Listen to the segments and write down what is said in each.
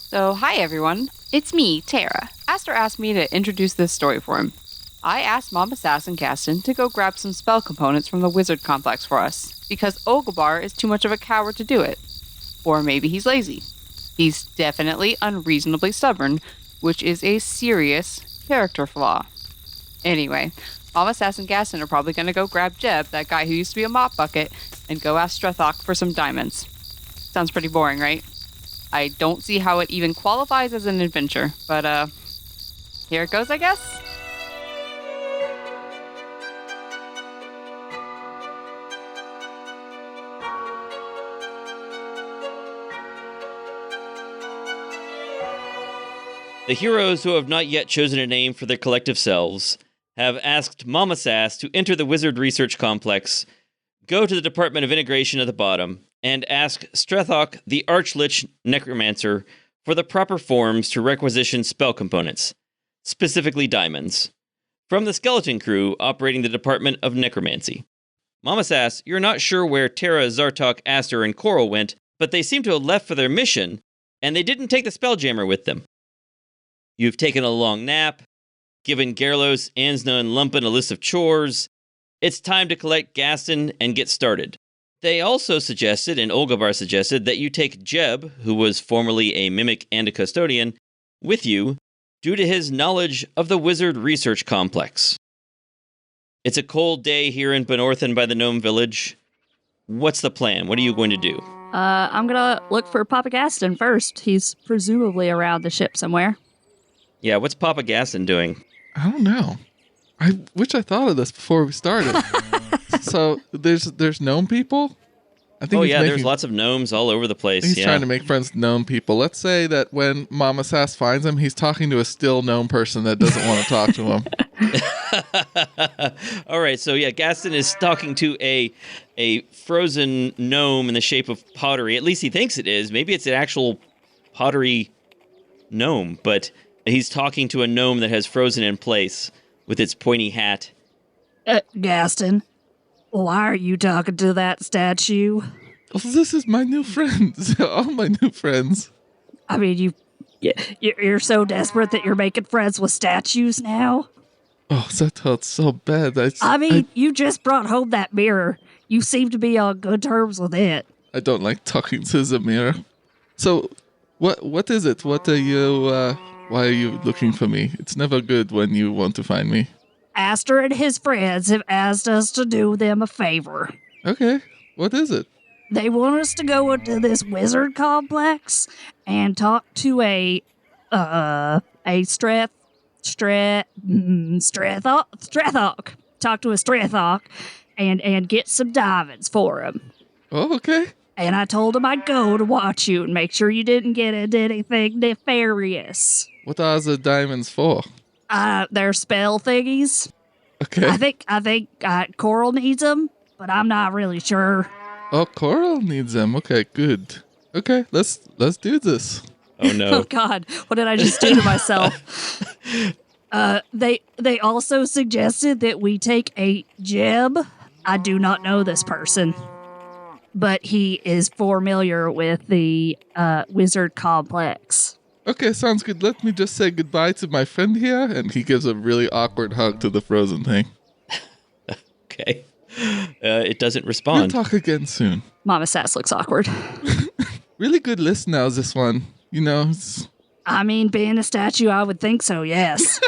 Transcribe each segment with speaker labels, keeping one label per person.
Speaker 1: So, hi everyone. It's me, Tara. Aster asked me to introduce this story for him. I asked Mama Sass and Gasten to go grab some spell components from the wizard complex for us, because Ogabar is too much of a coward to do it. Or maybe he's lazy. He's definitely unreasonably stubborn, which is a serious character flaw. Anyway, Mama Sass and Gasten are probably going to go grab Jeb, that guy who used to be a mop bucket, and go ask Strethok for some diamonds. Sounds pretty boring, right? I don't see how it even qualifies as an adventure, but here it goes, I guess.
Speaker 2: The heroes who have not yet chosen a name for their collective selves have asked Mama Sass to enter the Wizard Research Complex, go to the Department of Integration at the bottom, and ask Strethok, the Archlich Necromancer, for the proper forms to requisition spell components, specifically diamonds, from the skeleton crew operating the Department of Necromancy. Mama Sass, you're not sure where Terra, Zartok, Aster, and Coral went, but they seem to have left for their mission, and they didn't take the Spelljammer with them. You've taken a long nap, given Gerlos, Ansna, and Lumpen a list of chores. It's time to collect Gasten and get started. They also suggested, and Olgabar suggested, that you take Jeb, who was formerly a mimic and a custodian, with you, due to his knowledge of the Wizard Research Complex. It's a cold day here in Benorthen by the Gnome Village. What's the plan? What are you going to do?
Speaker 3: I'm gonna look for Papa Gaston first. He's presumably around the ship somewhere.
Speaker 2: Yeah, what's Papa Gasten doing?
Speaker 4: I don't know. I wish I thought of this before we started. So there's gnome people? I think
Speaker 2: there's lots of gnomes all over the place.
Speaker 4: He's trying to make friends with gnome people. Let's say that when Mama Sass finds him, he's talking to a still gnome person that doesn't want to talk to him.
Speaker 2: All right, so Gaston is talking to a frozen gnome in the shape of pottery. At least he thinks it is. Maybe it's an actual pottery gnome, but he's talking to a gnome that has frozen in place with its pointy hat.
Speaker 3: Gaston, why are you talking to that statue?
Speaker 4: Well, this is my new friends. All my new friends.
Speaker 3: I mean, you're so desperate that you're making friends with statues now?
Speaker 4: Oh, that hurts so bad.
Speaker 3: You just brought home that mirror. You seem to be on good terms with it.
Speaker 4: I don't like talking to the mirror. So, what is it? What are you, why are you looking for me? It's never good when you want to find me.
Speaker 3: Aster and his friends have asked us to do them a favor.
Speaker 4: Okay, what is it?
Speaker 3: They want us to go into this wizard complex and talk to a Strethok. Talk to a Strethok and get some diamonds for him.
Speaker 4: Oh, okay.
Speaker 3: And I told him I'd go to watch you and make sure you didn't get into anything nefarious.
Speaker 4: What are the diamonds for?
Speaker 3: They're spell thingies.
Speaker 4: Okay.
Speaker 3: I think Coral needs them, but I'm not really sure.
Speaker 4: Oh, Coral needs them. Okay, good. Okay, let's do this.
Speaker 2: Oh no!
Speaker 3: Oh God, what did I just do to myself? They also suggested that we take a Jeb. I do not know this person, but he is familiar with the wizard complex.
Speaker 4: Okay, sounds good. Let me just say goodbye to my friend here, and he gives a really awkward hug to the frozen thing.
Speaker 2: Okay. It doesn't respond.
Speaker 4: We'll talk again soon.
Speaker 3: Mama Sass looks awkward.
Speaker 4: Really good list now, this one. You know,
Speaker 3: I mean, being a statue, I would think so, yes.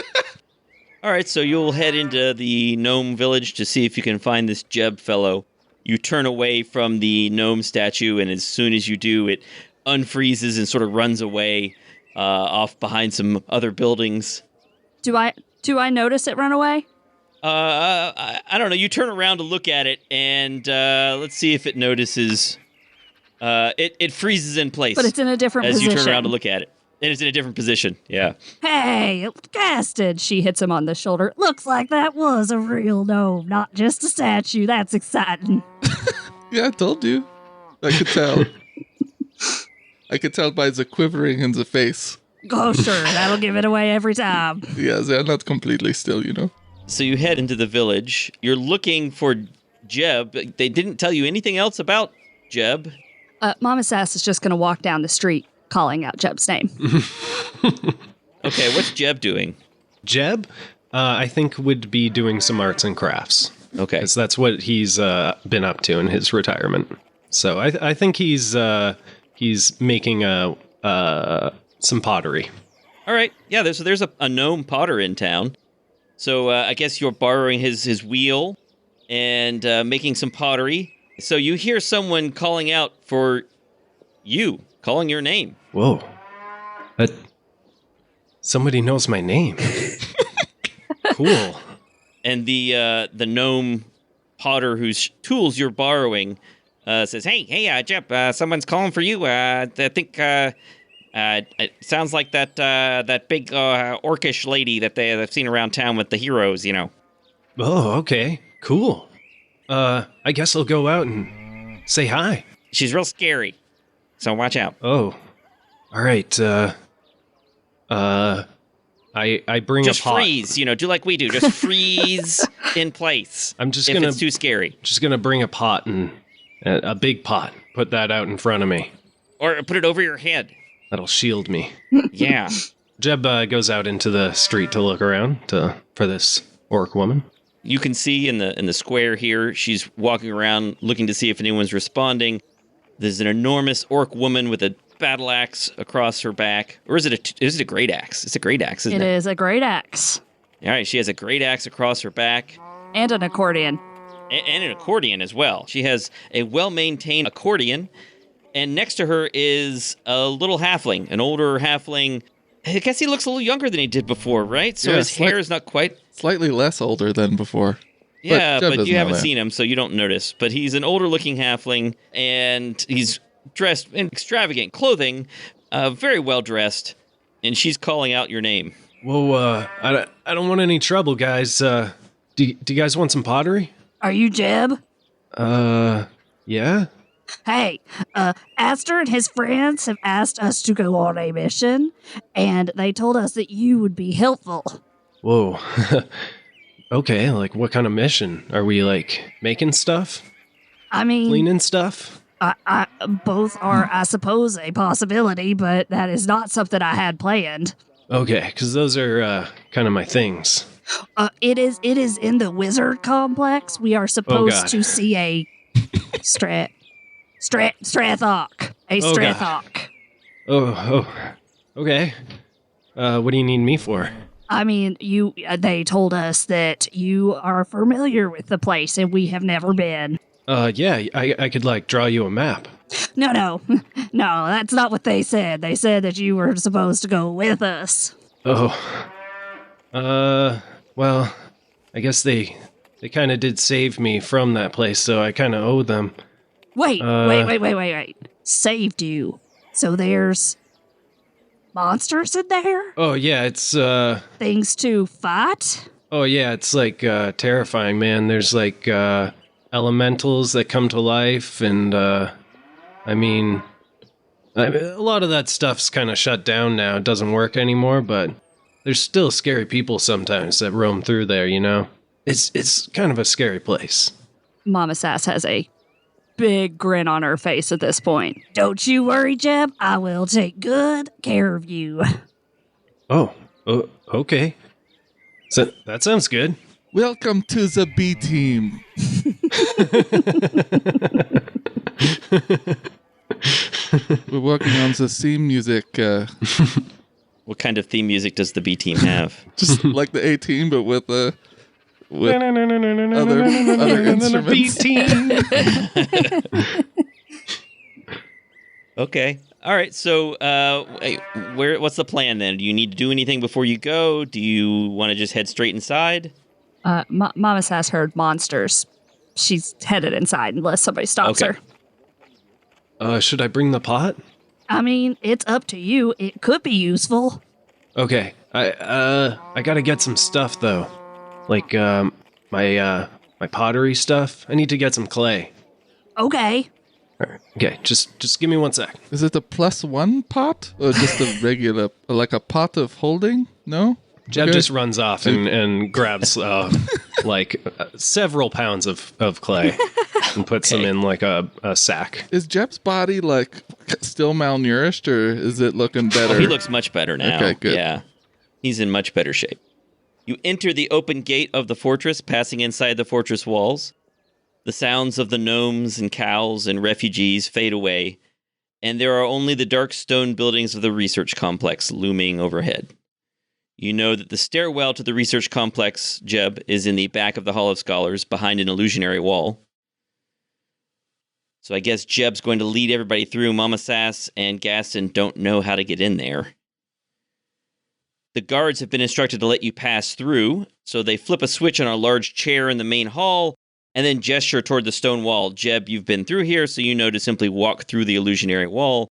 Speaker 2: All right, so you'll head into the gnome village to see if you can find this Jeb fellow. You turn away from the gnome statue, and as soon as you do, it unfreezes and sort of runs away off behind some other buildings.
Speaker 3: Do I notice it run away?
Speaker 2: I don't know. You turn around to look at it, and let's see if it notices. It freezes in place.
Speaker 3: But it's in a different position.
Speaker 2: As you turn around to look at it. And it's in a different position, yeah.
Speaker 3: Hey, Gaston, she hits him on the shoulder. Looks like that was a real gnome, not just a statue. That's exciting.
Speaker 4: Yeah, I told you. I could tell. I could tell by the quivering in the face.
Speaker 3: Oh, sure. That'll give it away every time.
Speaker 4: Yeah, they're not completely still, you know.
Speaker 2: So you head into the village. You're looking for Jeb. They didn't tell you anything else about Jeb.
Speaker 3: Mama Sass is just going to walk down the street calling out Jeb's name.
Speaker 2: Okay, what's Jeb doing?
Speaker 5: Jeb, I think would be doing some arts and crafts.
Speaker 2: Okay.
Speaker 5: Because that's what he's been up to in his retirement. So I think he's making some pottery.
Speaker 2: All right. Yeah, there's a gnome potter in town. So I guess you're borrowing his wheel and making some pottery. So you hear someone calling out for you, calling your name.
Speaker 5: Whoa. Somebody knows my name. Cool.
Speaker 2: And the gnome potter whose tools you're borrowing says, "Hey, Jeb, someone's calling for you. I think it sounds like that big orcish lady that they've seen around town with the heroes, you know."
Speaker 5: Oh, okay. Cool. I guess I'll go out and say hi.
Speaker 2: She's real scary, so watch out.
Speaker 5: Oh. All right. I bring
Speaker 2: just
Speaker 5: a pot.
Speaker 2: freeze, do like we do. Just freeze in place.
Speaker 5: I'm just
Speaker 2: if
Speaker 5: gonna.
Speaker 2: It's too scary.
Speaker 5: Just gonna bring a pot and a big pot. Put that out in front of me.
Speaker 2: Or put it over your head.
Speaker 5: That'll shield me.
Speaker 2: Yeah.
Speaker 5: Jeb goes out into the street to look around for this orc woman.
Speaker 2: You can see in the square here, she's walking around looking to see if anyone's responding. There's an enormous orc woman with a battle axe across her back. Or is it a great axe? It's a great axe, isn't it?
Speaker 3: It is a great axe.
Speaker 2: All right, she has a great axe across her back.
Speaker 3: And an accordion.
Speaker 2: And an accordion as well. She has a well-maintained accordion. And next to her is a little halfling, an older halfling. I guess he looks a little younger than he did before, right? So
Speaker 4: Yeah,
Speaker 2: his hair is not quite...
Speaker 4: Slightly less older than before.
Speaker 2: Yeah,
Speaker 4: Jeb
Speaker 2: but
Speaker 4: doesn't
Speaker 2: you
Speaker 4: know
Speaker 2: haven't
Speaker 4: that.
Speaker 2: seen him, so you don't notice. But he's an older-looking halfling, and he's dressed in extravagant clothing, very well-dressed, and she's calling out your name.
Speaker 5: Whoa, I don't want any trouble, guys. Do you guys want some pottery?
Speaker 3: Are you Jeb?
Speaker 5: Yeah?
Speaker 3: Hey, Aster and his friends have asked us to go on a mission, and they told us that you would be helpful.
Speaker 5: Whoa. Okay, like what kind of mission? Are we like making stuff?
Speaker 3: I mean,
Speaker 5: Cleaning stuff?
Speaker 3: both are, I suppose, a possibility, but that is not something I had planned.
Speaker 5: Okay, because those are kind of my things.
Speaker 3: It is in the wizard complex. We are supposed to see a Strathok. A
Speaker 5: Oh, God.
Speaker 3: Strathok.
Speaker 5: Oh, okay. What do you need me for?
Speaker 3: I mean, they told us that you are familiar with the place and we have never been.
Speaker 5: Yeah, I could like draw you a map.
Speaker 3: No, that's not what they said. They said that you were supposed to go with us.
Speaker 5: Oh. Well, I guess they kind of did save me from that place, so I kind of owe them.
Speaker 3: Wait. Saved you. So there's monsters in there?
Speaker 5: Oh, yeah, it's,
Speaker 3: Things to fight?
Speaker 5: oh, yeah, it's like, terrifying, man. There's like, elementals that come to life, and, I mean, a lot of that stuff's kind of shut down now. It doesn't work anymore, but there's still scary people sometimes that roam through there, you know? It's kind of a scary place.
Speaker 3: Mama Sass has a big grin on her face at this point. Don't you worry, Jeb. I will take good care of you.
Speaker 5: Oh, okay. So that sounds good.
Speaker 4: Welcome to the B team. We're working on the theme music,
Speaker 2: What kind of theme music does the B team have?
Speaker 4: just like the A team, but with other instruments.
Speaker 5: B-team.
Speaker 2: Okay. All right. So, what's the plan then? Do you need to do anything before you go? Do you want to just head straight inside?
Speaker 3: Mama Sass heard monsters. She's headed inside unless somebody stops
Speaker 2: Okay.
Speaker 3: her.
Speaker 5: Should I bring the pot?
Speaker 3: I mean, it's up to you. It could be useful.
Speaker 5: Okay. I gotta get some stuff though. Like, my pottery stuff. I need to get some clay.
Speaker 3: Okay.
Speaker 5: Alright. Okay, just give me 1 sec.
Speaker 4: Is it a +1 pot or just a regular, like a pot of holding? No.
Speaker 5: Jeb
Speaker 4: Okay.
Speaker 5: just runs off and grabs, several pounds of clay. and puts them in like a sack.
Speaker 4: Is Jeb's body like still malnourished, or is it looking better?
Speaker 2: Oh, he looks much better now.
Speaker 4: Okay, good.
Speaker 2: Yeah, he's in much better shape. You enter the open gate of the fortress, passing inside the fortress walls. The sounds of the gnomes and cows and refugees fade away, and there are only the dark stone buildings of the research complex looming overhead. You know that the stairwell to the research complex, Jeb, is in the back of the Hall of Scholars, behind an illusionary wall. So I guess Jeb's going to lead everybody through. Mama Sass and Gasten don't know how to get in there. The guards have been instructed to let you pass through, so they flip a switch on a large chair in the main hall, and then gesture toward the stone wall. Jeb, you've been through here, so you know to simply walk through the illusionary wall.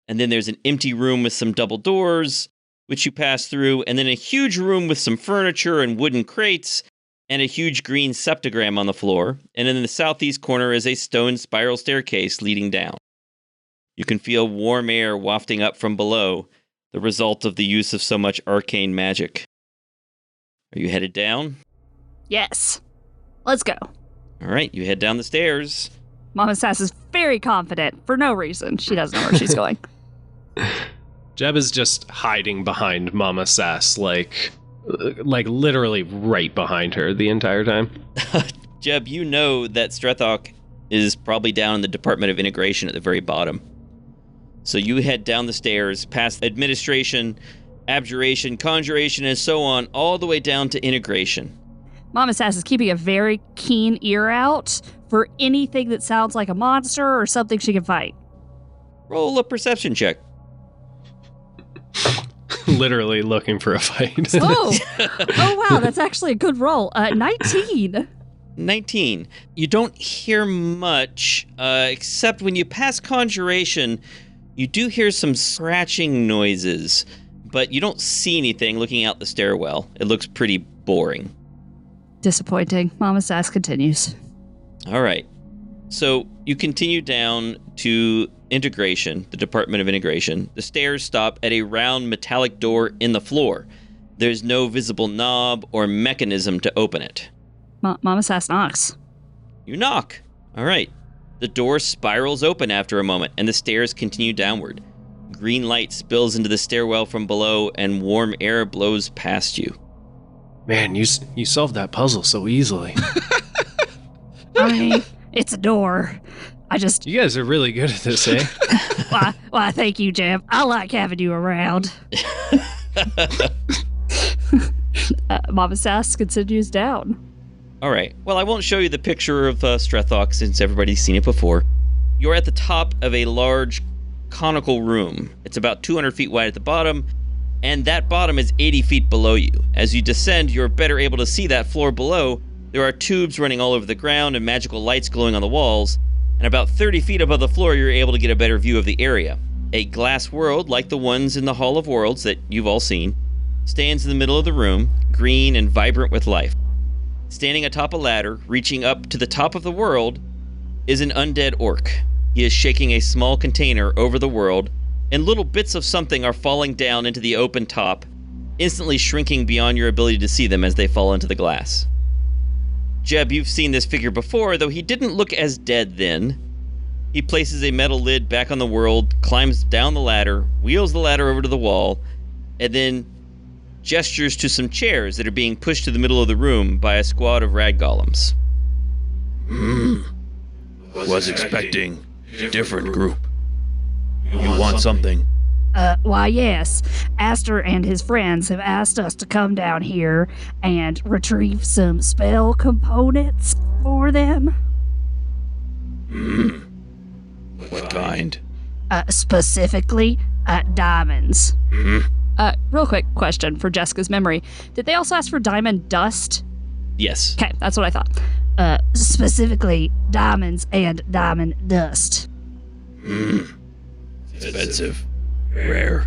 Speaker 2: And then there's an empty room with some double doors, which you pass through, and then a huge room with some furniture and wooden crates, and a huge green septagram on the floor. And in the southeast corner is a stone spiral staircase leading down. You can feel warm air wafting up from below, the result of the use of so much arcane magic. Are you headed down?
Speaker 3: Yes. Let's go.
Speaker 2: All right, you head down the stairs.
Speaker 3: Mama Sass is very confident for no reason. She doesn't know where she's going.
Speaker 5: Jeb is just hiding behind Mama Sass, like literally right behind her the entire time.
Speaker 2: Jeb, you know that Strethok is probably down in the Department of Integration at the very bottom. So you head down the stairs, past administration, abjuration, conjuration, and so on, all the way down to integration.
Speaker 3: Mama Sass is keeping a very keen ear out for anything that sounds like a monster or something she can fight.
Speaker 2: Roll a perception check.
Speaker 5: Literally looking for a fight.
Speaker 3: Oh wow, that's actually a good roll. 19.
Speaker 2: 19. You don't hear much, except when you pass conjuration, you do hear some scratching noises, but you don't see anything looking out the stairwell. It looks pretty boring.
Speaker 3: Disappointing. Mama Sass continues.
Speaker 2: All right. So you continue down to integration, the Department of Integration. The stairs stop at a round metallic door in the floor. There's no visible knob or mechanism to open it.
Speaker 3: Mama Sass knocks.
Speaker 2: You knock. All right. The door spirals open after a moment, and the stairs continue downward. Green light spills into the stairwell from below, and warm air blows past you.
Speaker 5: Man, you solved that puzzle so easily.
Speaker 3: I mean, it's a door.
Speaker 5: You guys are really good at this, eh?
Speaker 3: Why, thank you, Jeb. I like having you around. Mama Sass continues down.
Speaker 2: All right. Well, I won't show you the picture of Strethok since everybody's seen it before. You're at the top of a large conical room. It's about 200 feet wide at the bottom, and that bottom is 80 feet below you. As you descend, you're better able to see that floor below. There are tubes running all over the ground and magical lights glowing on the walls, and about 30 feet above the floor, you're able to get a better view of the area. A glass world, like the ones in the Hall of Worlds that you've all seen, stands in the middle of the room, green and vibrant with life. Standing atop a ladder, reaching up to the top of the world, is an undead orc. He is shaking a small container over the world, and little bits of something are falling down into the open top, instantly shrinking beyond your ability to see them as they fall into the glass. Jeb, you've seen this figure before, though he didn't look as dead then. He places a metal lid back on the world, climbs down the ladder, wheels the ladder over to the wall, and then gestures to some chairs that are being pushed to the middle of the room by a squad of rag golems.
Speaker 6: Was expecting different group. You want something?
Speaker 3: Why, yes. Aster and his friends have asked us to come down here and retrieve some spell components for them.
Speaker 6: What kind?
Speaker 3: Specifically, diamonds. Real quick question for Jessica's memory. Did they also ask for diamond dust?
Speaker 2: Yes.
Speaker 3: Okay, that's what I thought. Specifically, diamonds and diamond dust.
Speaker 6: Expensive. Rare.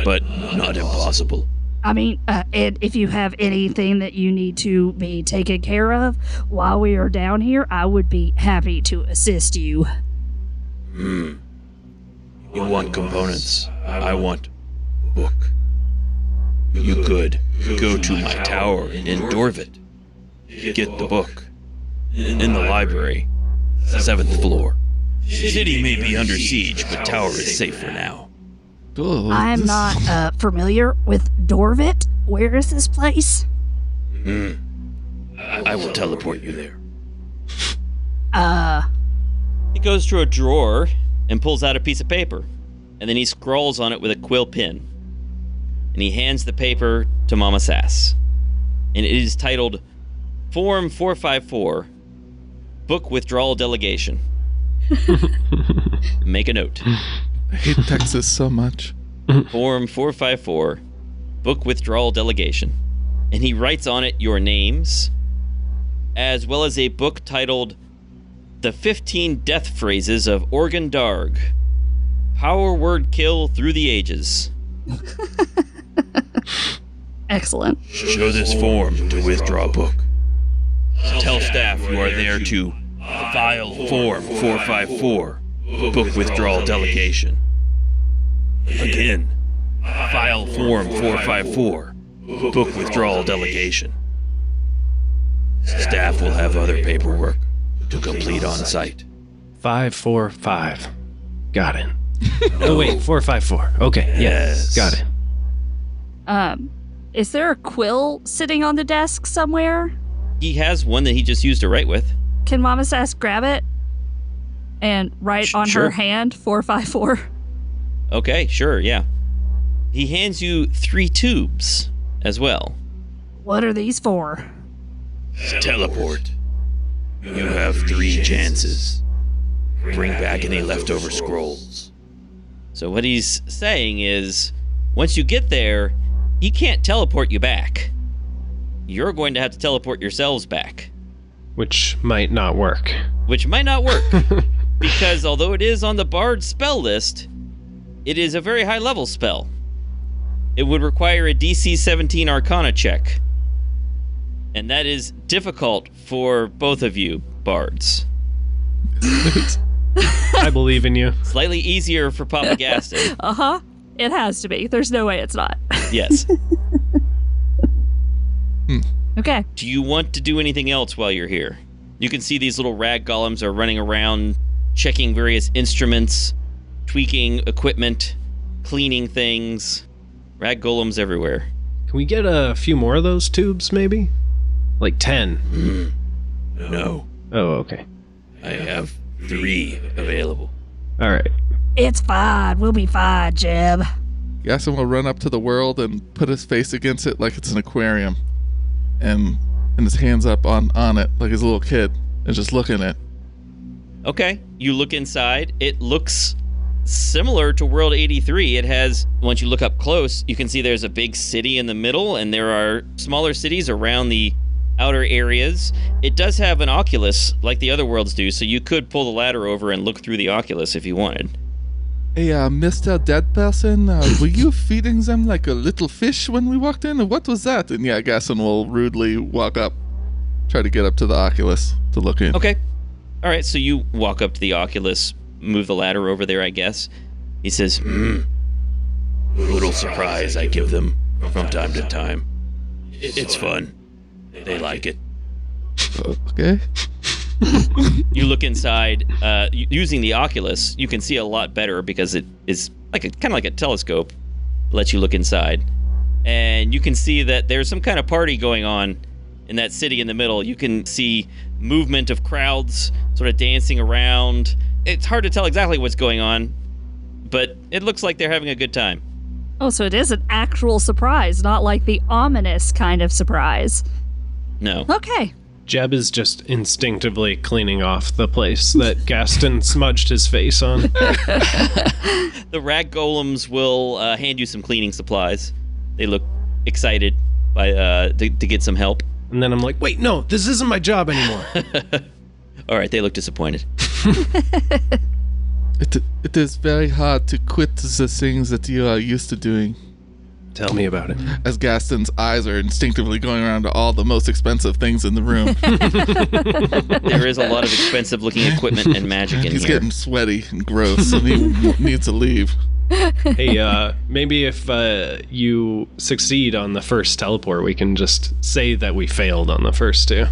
Speaker 6: But not impossible.
Speaker 3: I mean, and if you have anything that you need to be taken care of while we are down here, I would be happy to assist you.
Speaker 6: You want components. I want book. You could go to my tower in Dorvit. Get the book. In the library. 7th floor. City may be under siege, but tower is safe for now.
Speaker 4: Oh,
Speaker 3: I'm
Speaker 4: this-
Speaker 3: not familiar with Dorvit. Where is this place?
Speaker 6: I will teleport you there.
Speaker 2: He goes to a drawer and pulls out a piece of paper, and then he scrawls on it with a quill pen. And he hands the paper to Mama Sass. And it is titled Form 454, Book Withdrawal Delegation. Make a note.
Speaker 4: I hate Texas so much.
Speaker 2: Form 454, Book Withdrawal Delegation. And he writes on it your names, as well as a book titled The 15 Death Phrases of Organ Darg. Power Word Kill Through the Ages.
Speaker 3: Excellent.
Speaker 6: Show this form to withdraw book. Tell staff you are there to file Form 454, Book Withdrawal Delegation. Again, file Form 454, Book Withdrawal Delegation. Staff will have other paperwork to complete on site.
Speaker 5: 545. Got it. Oh, wait, 454. Okay, yes. Got it.
Speaker 3: Is there a quill sitting on the desk somewhere?
Speaker 2: He has one that he just used to write with.
Speaker 3: Can Mama Sass grab it and write on
Speaker 2: Sure.
Speaker 3: her hand 454?
Speaker 2: Okay, sure, yeah. He hands you 3 tubes as well.
Speaker 3: What are these for?
Speaker 6: Teleport. You have 3 chances. Bring back any leftover scrolls.
Speaker 2: So what he's saying is, once you get there, he can't teleport you back. You're going to have to teleport yourselves back,
Speaker 5: Which might not work.
Speaker 2: which might not work, because although it is on the Bard spell list, it is a very high level spell. It would require a DC 17 Arcana check, and that is difficult for both of you, Bards.
Speaker 5: I believe in you.
Speaker 2: Slightly easier for Papa Gaston.
Speaker 3: Uh-huh. It has to be. There's no way it's not.
Speaker 2: Yes.
Speaker 3: Okay.
Speaker 2: Do you want to do anything else while you're here? You can see these little rag golems are running around, checking various instruments, tweaking equipment, cleaning things. Rag golems everywhere.
Speaker 5: Can we get a few more of those tubes, maybe? Like 10.
Speaker 6: No,
Speaker 5: Oh, okay.
Speaker 6: I have 3 available.
Speaker 5: All right.
Speaker 3: It's fine. We'll be fine, Jeb.
Speaker 4: Gaston will run up to the world and put his face against it like it's an aquarium. And his hands up on it like he's a little kid and just looking at it.
Speaker 2: Okay, you look inside. It looks similar to World 83. It has, once you look up close, you can see there's a big city in the middle, and there are smaller cities around the outer areas. It does have an oculus like the other worlds do, so you could pull the ladder over and look through the oculus if you wanted.
Speaker 4: Hey, Mr. Dead Person, were you feeding them like a little fish when we walked in? Or what was that? And yeah, Gaston will rudely walk up, try to get up to the Oculus to look in.
Speaker 2: Okay. All right, so you walk up to the oculus, move the ladder over there, I guess. He says,
Speaker 6: Little surprise I give them from time to time. It's fun. They like it.
Speaker 4: Okay.
Speaker 2: you look inside. Using the oculus, you can see a lot better because it is like kind of like a telescope. Lets you look inside. And you can see that there's some kind of party going on in that city in the middle. You can see movement of crowds sort of dancing around. It's hard to tell exactly what's going on, but it looks like they're having a good time.
Speaker 3: Oh, so it is an actual surprise, not like the ominous kind of surprise.
Speaker 2: No.
Speaker 3: Okay.
Speaker 5: Jeb is just instinctively cleaning off the place that Gaston smudged his face on.
Speaker 2: The rag golems will hand you some cleaning supplies. They look excited to get some help.
Speaker 5: And then I'm like, wait, no, this isn't my job anymore.
Speaker 2: All right, they look disappointed.
Speaker 4: It is very hard to quit the things that you are used to doing.
Speaker 5: Tell me about it.
Speaker 4: As Gaston's eyes are instinctively going around to all the most expensive things in the room.
Speaker 2: There is a lot of expensive-looking equipment and magic in
Speaker 4: He's
Speaker 2: here.
Speaker 4: getting sweaty and gross, and he needs to leave.
Speaker 5: Hey, maybe if you succeed on the first teleport, we can just say that we failed on the first two.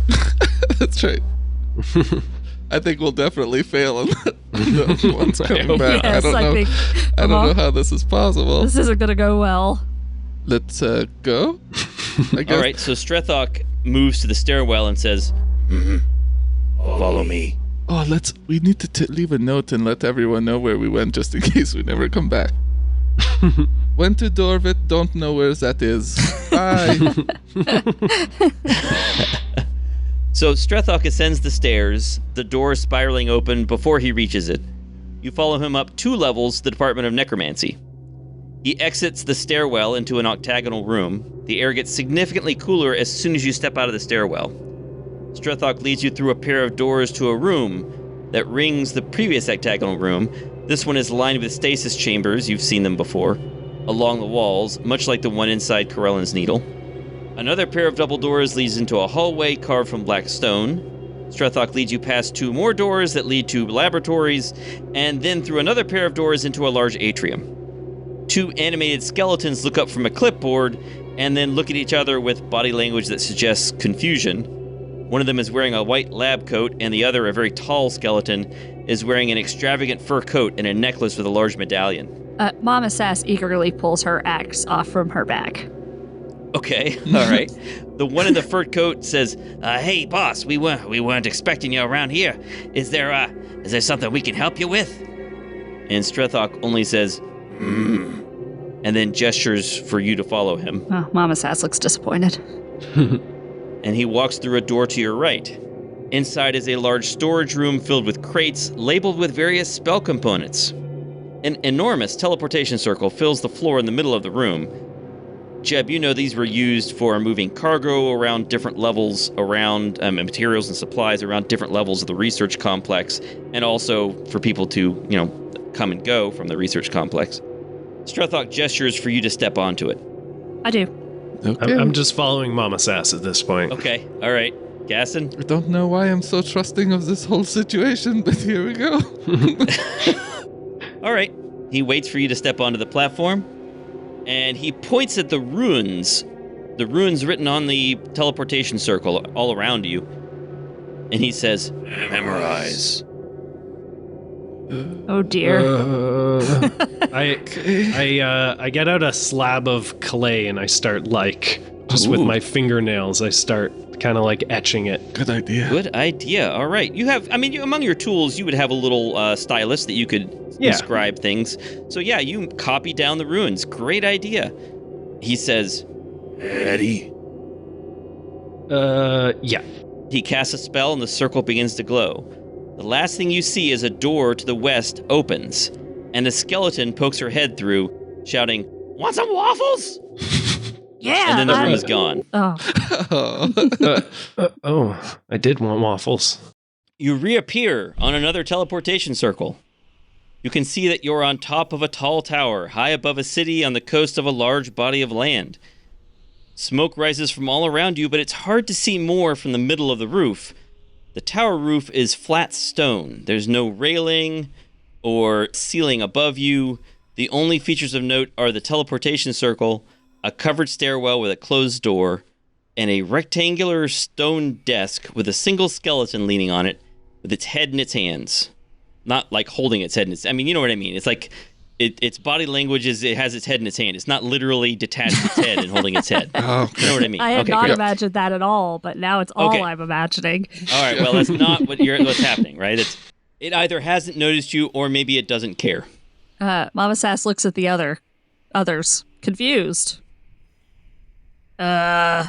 Speaker 4: That's right. I think we'll definitely fail on those ones coming back.
Speaker 3: Yes,
Speaker 4: I don't know how this is possible.
Speaker 3: This isn't going to go well.
Speaker 4: Let's go. I guess.
Speaker 2: All right, so Strethok moves to the stairwell and says,
Speaker 6: Follow me.
Speaker 4: Oh, we need to leave a note and let everyone know where we went just in case we never come back. Went to Dorvit, don't know where that is. Bye.
Speaker 2: So Strethok ascends the stairs, the door spiraling open before he reaches it. You follow him up 2 levels to the Department of Necromancy. He exits the stairwell into an octagonal room. The air gets significantly cooler as soon as you step out of the stairwell. Strethok leads you through a pair of doors to a room that rings the previous octagonal room. This one is lined with stasis chambers, you've seen them before, along the walls, much like the one inside Corellin's Needle. Another pair of double doors leads into a hallway carved from black stone. Strethok leads you past 2 more doors that lead to laboratories, and then through another pair of doors into a large atrium. 2 animated skeletons look up from a clipboard and then look at each other with body language that suggests confusion. One of them is wearing a white lab coat, and the other, a very tall skeleton, is wearing an extravagant fur coat and a necklace with a large medallion.
Speaker 3: Mama Sass eagerly pulls her axe off from her back.
Speaker 2: Okay, all right. The one in the fur coat says, "Hey, boss, we weren't expecting you around here. Is there something we can help you with?" And Strethok only says, and then gestures for you to follow him.
Speaker 3: Oh, Mama Sass looks disappointed.
Speaker 2: And he walks through a door to your right. Inside is a large storage room filled with crates labeled with various spell components. An enormous teleportation circle fills the floor in the middle of the room. Jeb, you know these were used for moving cargo around different levels, around materials and supplies around different levels of the research complex, and also for people to, come and go from the research complex. Strethok gestures for you to step onto it.
Speaker 3: I do.
Speaker 4: Okay.
Speaker 5: I'm just following Mama Sass at this point.
Speaker 2: Okay, all right. Gasten?
Speaker 4: I don't know why I'm so trusting of this whole situation, but here we go.
Speaker 2: All right. He waits for you to step onto the platform, and he points at the runes written on the teleportation circle all around you, and he says,
Speaker 6: Memorize.
Speaker 3: Oh dear.
Speaker 5: I get out a slab of clay and I start with my fingernails, I start kind of etching it.
Speaker 4: Good idea.
Speaker 2: Good idea. All right. You have, among your tools, you would have a little stylus that you could inscribe things. So yeah, you copy down the runes. Great idea. He says,
Speaker 6: Ready?
Speaker 5: Yeah.
Speaker 2: He casts a spell and the circle begins to glow. The last thing you see is a door to the west opens, and a skeleton pokes her head through, shouting, "Want some waffles?"
Speaker 3: Yeah.
Speaker 2: And then the room is gone.
Speaker 3: Oh.
Speaker 5: I did want waffles.
Speaker 2: You reappear on another teleportation circle. You can see that you're on top of a tall tower, high above a city on the coast of a large body of land. Smoke rises from all around you, but it's hard to see more from the middle of the roof. The tower roof is flat stone. There's no railing or ceiling above you. The only features of note are the teleportation circle, a covered stairwell with a closed door, and a rectangular stone desk with a single skeleton leaning on it with its head in its hands. Not like holding its head in its... you know what I mean. It's like its body language is it has its head in its hand. It's not literally detached its head and holding its head.
Speaker 4: Oh,
Speaker 2: you know what I mean?
Speaker 3: I had not
Speaker 2: great.
Speaker 3: imagined that at all, but now it's all
Speaker 2: Okay.
Speaker 3: I'm imagining.
Speaker 2: All right, well, that's not what's happening, right? It either hasn't noticed you or maybe it doesn't care.
Speaker 3: Mama Sass looks at the others, confused. Hello?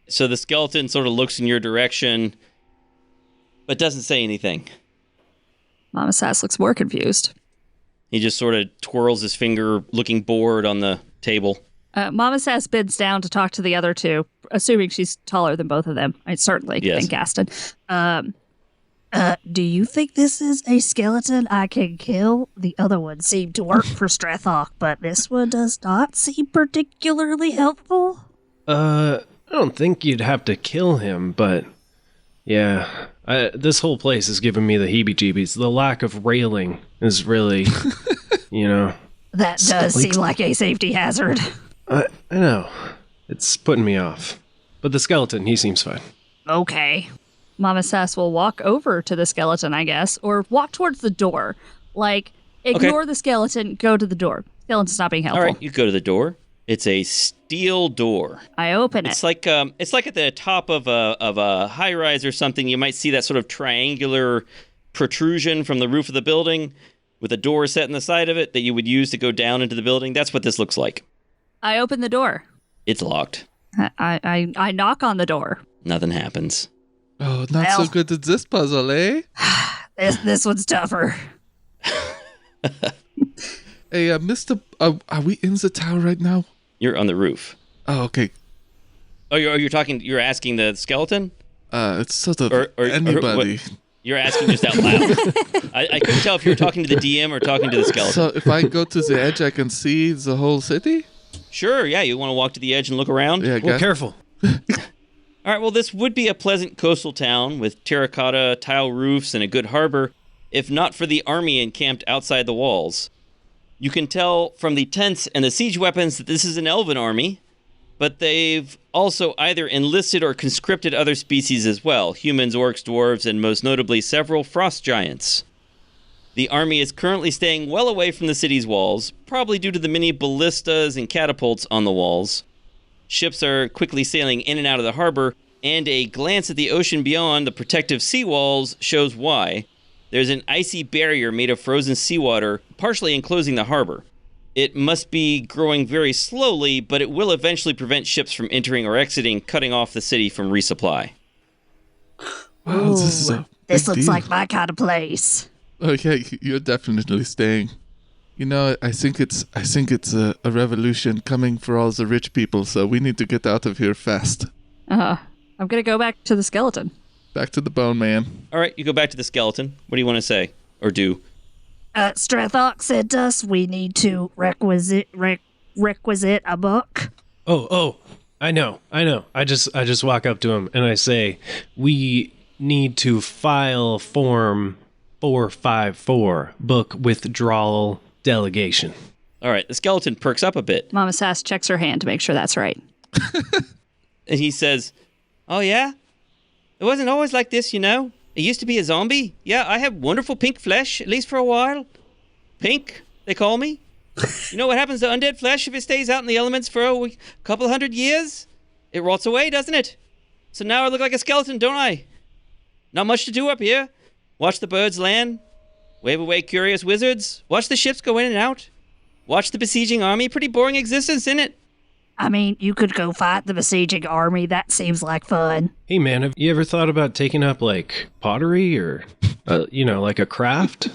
Speaker 2: So the skeleton sort of looks in your direction, but doesn't say anything.
Speaker 3: Mama Sass looks more confused.
Speaker 2: He just sort of twirls his finger, looking bored on the table.
Speaker 3: Mama Sass bends down to talk to the other two, assuming she's taller than both of them. I certainly
Speaker 2: Yes.
Speaker 3: think Gasten. Do you think this is a skeleton I can kill? The other one seemed to work for Strethok, but this one does not seem particularly helpful.
Speaker 5: I don't think you'd have to kill him, but yeah, this whole place is giving me the heebie-jeebies. The lack of railing is really,
Speaker 3: That does seem like a safety hazard.
Speaker 5: I know. It's putting me off. But the skeleton, he seems fine.
Speaker 3: Okay. Mama Sass will walk over to the skeleton, I guess, or walk towards the door. Like, ignore the skeleton, go to the door. Skeleton's not being helpful.
Speaker 2: All right, you go to the door. It's a steel door.
Speaker 3: I open it.
Speaker 2: It's like at the top of a high rise or something. You might see that sort of triangular protrusion from the roof of the building with a door set in the side of it that you would use to go down into the building. That's what this looks like.
Speaker 3: I open the door.
Speaker 2: It's locked.
Speaker 3: I knock on the door.
Speaker 2: Nothing happens.
Speaker 4: Oh, not so good at this puzzle, eh?
Speaker 3: This one's tougher.
Speaker 4: Hey, Mister, are we in the tower right now?
Speaker 2: You're on the roof.
Speaker 4: Oh, okay.
Speaker 2: Oh, you're asking the skeleton?
Speaker 4: It's sort of
Speaker 2: Or
Speaker 4: anybody.
Speaker 2: You're asking just out loud. I couldn't tell if you were talking to the DM or talking to the skeleton.
Speaker 4: So if I go to the edge, I can see the whole city?
Speaker 2: Sure, yeah. You want to walk to the edge and look around?
Speaker 4: Yeah, I
Speaker 5: Well,
Speaker 4: guess.
Speaker 5: careful.
Speaker 2: All right, well, this would be a pleasant coastal town with terracotta tile roofs and a good harbor, if not for the army encamped outside the walls. You can tell from the tents and the siege weapons that this is an elven army, but they've also either enlisted or conscripted other species as well, humans, orcs, dwarves, and most notably several frost giants. The army is currently staying well away from the city's walls, probably due to the many ballistas and catapults on the walls. Ships are quickly sailing in and out of the harbor, and a glance at the ocean beyond the protective seawalls shows why. There's an icy barrier made of frozen seawater, partially enclosing the harbor. It must be growing very slowly, but it will eventually prevent ships from entering or exiting, cutting off the city from resupply.
Speaker 4: Wow, this is a
Speaker 3: This
Speaker 4: big
Speaker 3: looks
Speaker 4: deal.
Speaker 3: like my kind of place.
Speaker 4: Oh yeah, you're definitely staying. You know, I think it's a revolution coming for all the rich people, so we need to get out of here fast.
Speaker 3: I'm gonna go back to the skeleton.
Speaker 4: Back to the bone man.
Speaker 2: All right, you go back to the skeleton. What do you want to say? Or do?
Speaker 3: Strathok sent us. We need to requisite a book.
Speaker 5: Oh, I know. I just walk up to him and I say, we need to file form 454, book withdrawal delegation.
Speaker 2: All right, the skeleton perks up a bit,
Speaker 3: Mama Sass checks her hand to make sure that's right.
Speaker 2: and he says, "Oh yeah? It wasn't always like this, you know. It used to be a zombie. Yeah, I have wonderful pink flesh, at least for a while. Pink, they call me. You know what happens to undead flesh if it stays out in the elements for a couple hundred years? It rots away, doesn't it? So now I look like a skeleton, don't I? Not much to do up here. Watch the birds land. Wave away curious wizards. Watch the ships go in and out. Watch the besieging army. Pretty boring existence, isn't it?
Speaker 3: I mean, you could go fight the besieging army. That seems like fun.
Speaker 5: Hey man, have you ever thought about taking up like pottery or, like a craft?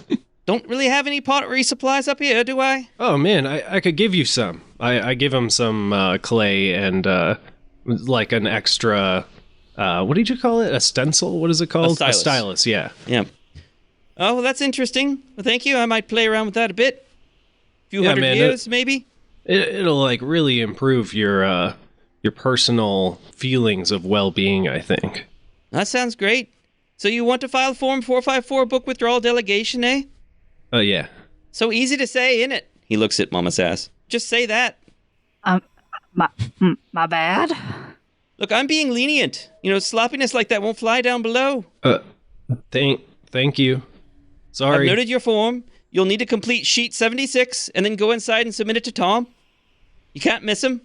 Speaker 2: Don't really have any pottery supplies up here, do I?
Speaker 5: Oh man, I could give you some. I give him some clay and like an extra, what did you call it? A stencil? What is it called?
Speaker 2: A stylus.
Speaker 5: A stylus, yeah.
Speaker 2: Yeah. Oh, well, that's interesting. Well, thank you. I might play around with that a bit. A few hundred
Speaker 5: man,
Speaker 2: years, maybe.
Speaker 5: It'll like really improve your personal feelings of well-being, I think.
Speaker 2: That sounds great. So you want to file Form 454 book withdrawal delegation, eh?
Speaker 5: Oh yeah.
Speaker 2: So easy to say, innit? He looks at Mama Sass. Just say that.
Speaker 3: My bad.
Speaker 2: Look, I'm being lenient. You know, sloppiness like that won't fly down below.
Speaker 5: Thank you.
Speaker 2: I've
Speaker 5: Sorry.
Speaker 2: noted your form. You'll need to complete sheet 76 and then go inside and submit it to Tom. You can't miss him.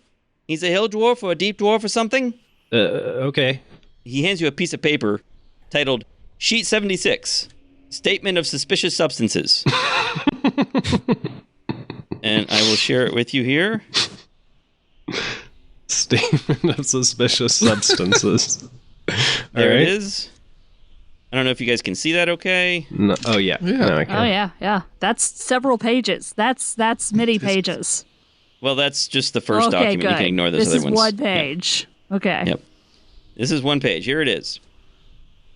Speaker 2: He's a hill dwarf or a deep dwarf or something.
Speaker 5: Okay.
Speaker 2: He hands you a piece of paper titled Sheet 76, Statement of Suspicious Substances. And I will share it with you here.
Speaker 5: Statement of suspicious substances.
Speaker 2: There
Speaker 5: right.
Speaker 2: it is. I don't know if you guys can see that okay.
Speaker 5: No, oh yeah.
Speaker 4: Yeah.
Speaker 5: No, I can.
Speaker 3: Oh yeah. That's several pages. That's many pages.
Speaker 2: Well, that's just the first
Speaker 3: Okay,
Speaker 2: document.
Speaker 3: good.
Speaker 2: You can ignore those
Speaker 3: this
Speaker 2: other
Speaker 3: is
Speaker 2: ones.
Speaker 3: one page. Okay.
Speaker 2: Yep. This is one page. Here it is.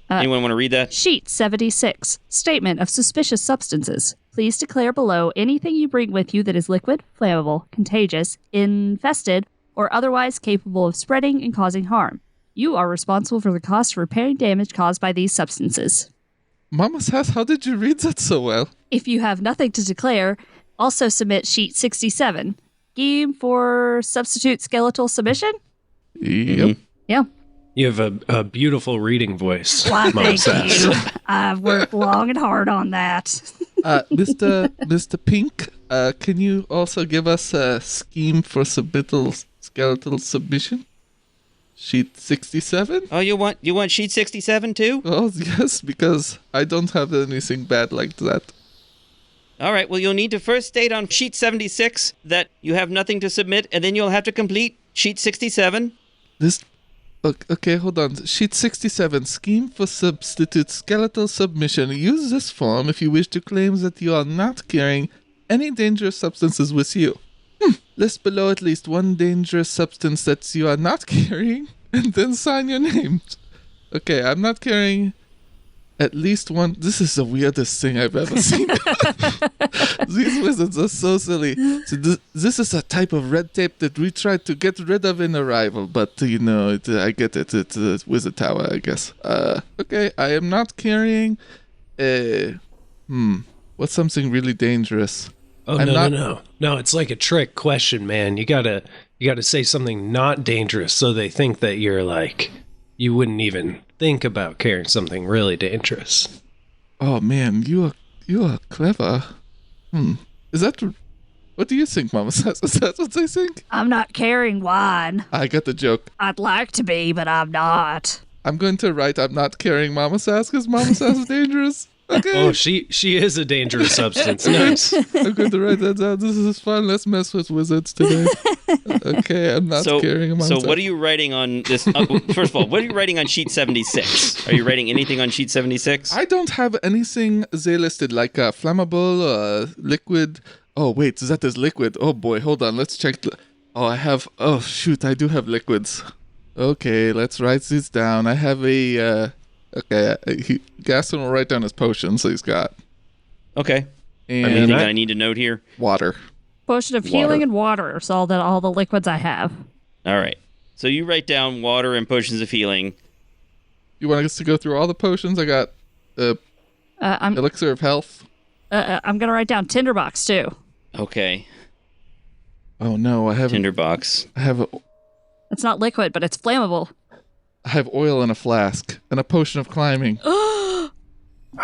Speaker 2: Anyone want to read that?
Speaker 3: Sheet 76. Statement of suspicious substances. Please declare below anything you bring with you that is liquid, flammable, contagious, infested, or otherwise capable of spreading and causing harm. You are responsible for the cost of repairing damage caused by these substances.
Speaker 4: Mama Sass, how did you read that so well?
Speaker 3: If you have nothing to declare, also submit sheet 67. Scheme for substitute skeletal submission?
Speaker 4: Yep.
Speaker 3: Yeah.
Speaker 5: You have a beautiful reading voice,
Speaker 3: Why,
Speaker 5: Mama
Speaker 3: thank
Speaker 5: Sass.
Speaker 3: you. I've worked long and hard on that.
Speaker 4: Mr. Pink, can you also give us a scheme for skeletal submission? Sheet 67?
Speaker 2: Oh, you want sheet 67 too?
Speaker 4: Oh, yes, because I don't have anything bad like that.
Speaker 2: All right, well, you'll need to first state on sheet 76 that you have nothing to submit, and then you'll have to complete sheet 67.
Speaker 4: Okay, hold on. Sheet 67, scheme for substitute skeletal submission. Use this form if you wish to claim that you are not carrying any dangerous substances with you. List below at least one dangerous substance that you are not carrying, and then sign your name. Okay, I'm not carrying at least one. This is the weirdest thing I've ever seen. These wizards are so silly. So this is a type of red tape that we tried to get rid of in Arrival, but I get it. It's a wizard tower, I guess. Okay, I am not carrying what's something really dangerous?
Speaker 5: Oh, no, it's like a trick question, man. You gotta say something not dangerous so they think that you're like, you wouldn't even think about carrying something really dangerous.
Speaker 4: Oh man, you are clever. Is that what do you think, Mama Sass? Is that what they think?
Speaker 3: I'm not carrying wine.
Speaker 4: I got the joke.
Speaker 3: I'd like to be, but I'm not.
Speaker 4: I'm going to write I'm not carrying Mama Sass because Mama Sass is dangerous. Okay.
Speaker 5: Oh, she is a dangerous substance. Nice.
Speaker 4: I'm going to write that down. This is fun. Let's mess with wizards today. Okay, I'm not carrying a Mama Sass.
Speaker 2: So what are you writing on this? First of all, what are you writing on sheet 76? Are you writing anything on sheet 76?
Speaker 4: I don't have anything they listed like flammable, liquid. Oh, wait, that is liquid. Oh, boy, hold on. Let's check. Oh, shoot, I do have liquids. Okay, let's write these down. I have a... Okay, Gasten will write down his potions he's got.
Speaker 2: Okay.
Speaker 4: And
Speaker 2: anything that I need to note here?
Speaker 4: Water.
Speaker 3: Potion of healing and water are all the liquids I have.
Speaker 2: All right. So you write down water and potions of healing.
Speaker 4: You want us to go through all the potions? I got elixir of health.
Speaker 3: I'm going to write down tinderbox, too.
Speaker 2: Okay.
Speaker 4: Oh, no, I have...
Speaker 2: Tinderbox.
Speaker 3: It's not liquid, but it's flammable.
Speaker 4: I have oil in a flask and a potion of climbing.
Speaker 5: Oh,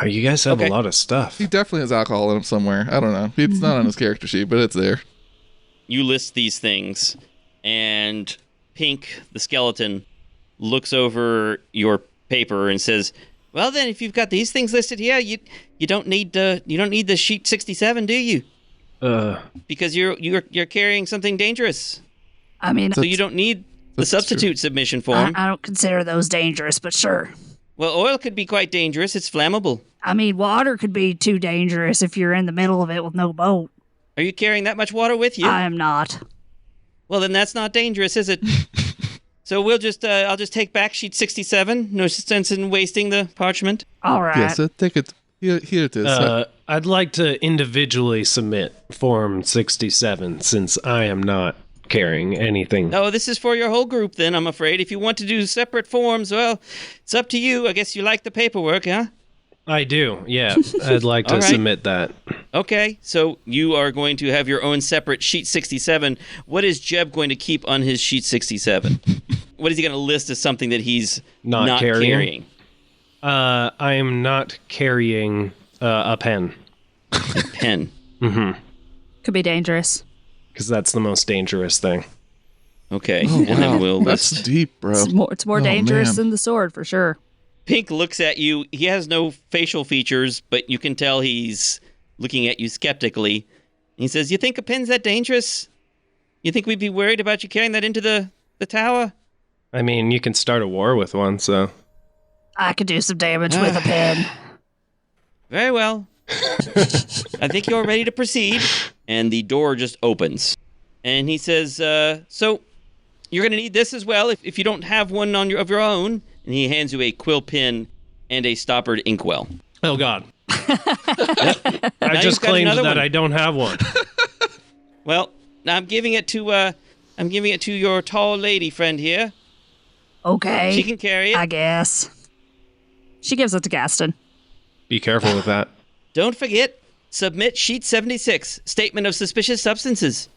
Speaker 5: you guys have a lot of stuff.
Speaker 4: He definitely has alcohol in him somewhere. I don't know. It's not on his character sheet, but it's there.
Speaker 2: You list these things, and Pink, the skeleton, looks over your paper and says, "Well, then, if you've got these things listed here, you don't need the sheet 67, do you? Because you're carrying something dangerous.
Speaker 3: I mean,
Speaker 2: so you don't need the substitute submission form.
Speaker 3: I don't consider those dangerous, but sure.
Speaker 2: Well, oil could be quite dangerous. It's flammable.
Speaker 3: I mean, water could be too dangerous if you're in the middle of it with no boat.
Speaker 2: Are you carrying that much water with you?
Speaker 3: I am not.
Speaker 2: Well, then that's not dangerous, is it? So I'll just take back sheet 67. No sense in wasting the parchment.
Speaker 3: All right.
Speaker 4: Yes, take it. Here it is.
Speaker 5: I'd like to individually submit Form 67 since I am not carrying anything.
Speaker 2: No, this is for your whole group then, I'm afraid. If you want to do separate forms, well, it's up to you. I guess you like the paperwork, huh?
Speaker 5: I do, yeah. I'd like to submit that.
Speaker 2: Okay, so you are going to have your own separate sheet 67. What is Jeb going to keep on his sheet 67? What is he going to list as something that he's not carrying?
Speaker 5: I am not carrying a pen.
Speaker 2: A pen?
Speaker 5: Mm-hmm.
Speaker 3: Could be dangerous.
Speaker 5: Because that's the most dangerous thing.
Speaker 2: Okay,
Speaker 4: and
Speaker 2: then we'll
Speaker 4: that's
Speaker 2: list.
Speaker 4: Deep, bro.
Speaker 3: It's more dangerous than the sword, for sure.
Speaker 2: Pink looks at you. He has no facial features, but you can tell he's looking at you skeptically. He says, "You think a pen's that dangerous? You think we'd be worried about you carrying that into the tower?"
Speaker 5: I mean, you can start a war with one, so...
Speaker 3: I could do some damage with a pen.
Speaker 2: Very well. I think you're ready to proceed. And the door just opens. And he says, so you're going to need this as well if you don't have one of your own. And he hands you a quill pen and a stoppered inkwell.
Speaker 5: Oh, God. I just claimed that I don't have one.
Speaker 2: Well, I'm giving it to your tall lady friend here.
Speaker 3: Okay.
Speaker 2: She can carry it.
Speaker 3: I guess. She gives it to Gasten.
Speaker 5: Be careful with that. Don't
Speaker 2: forget, submit sheet 76, statement of suspicious substances.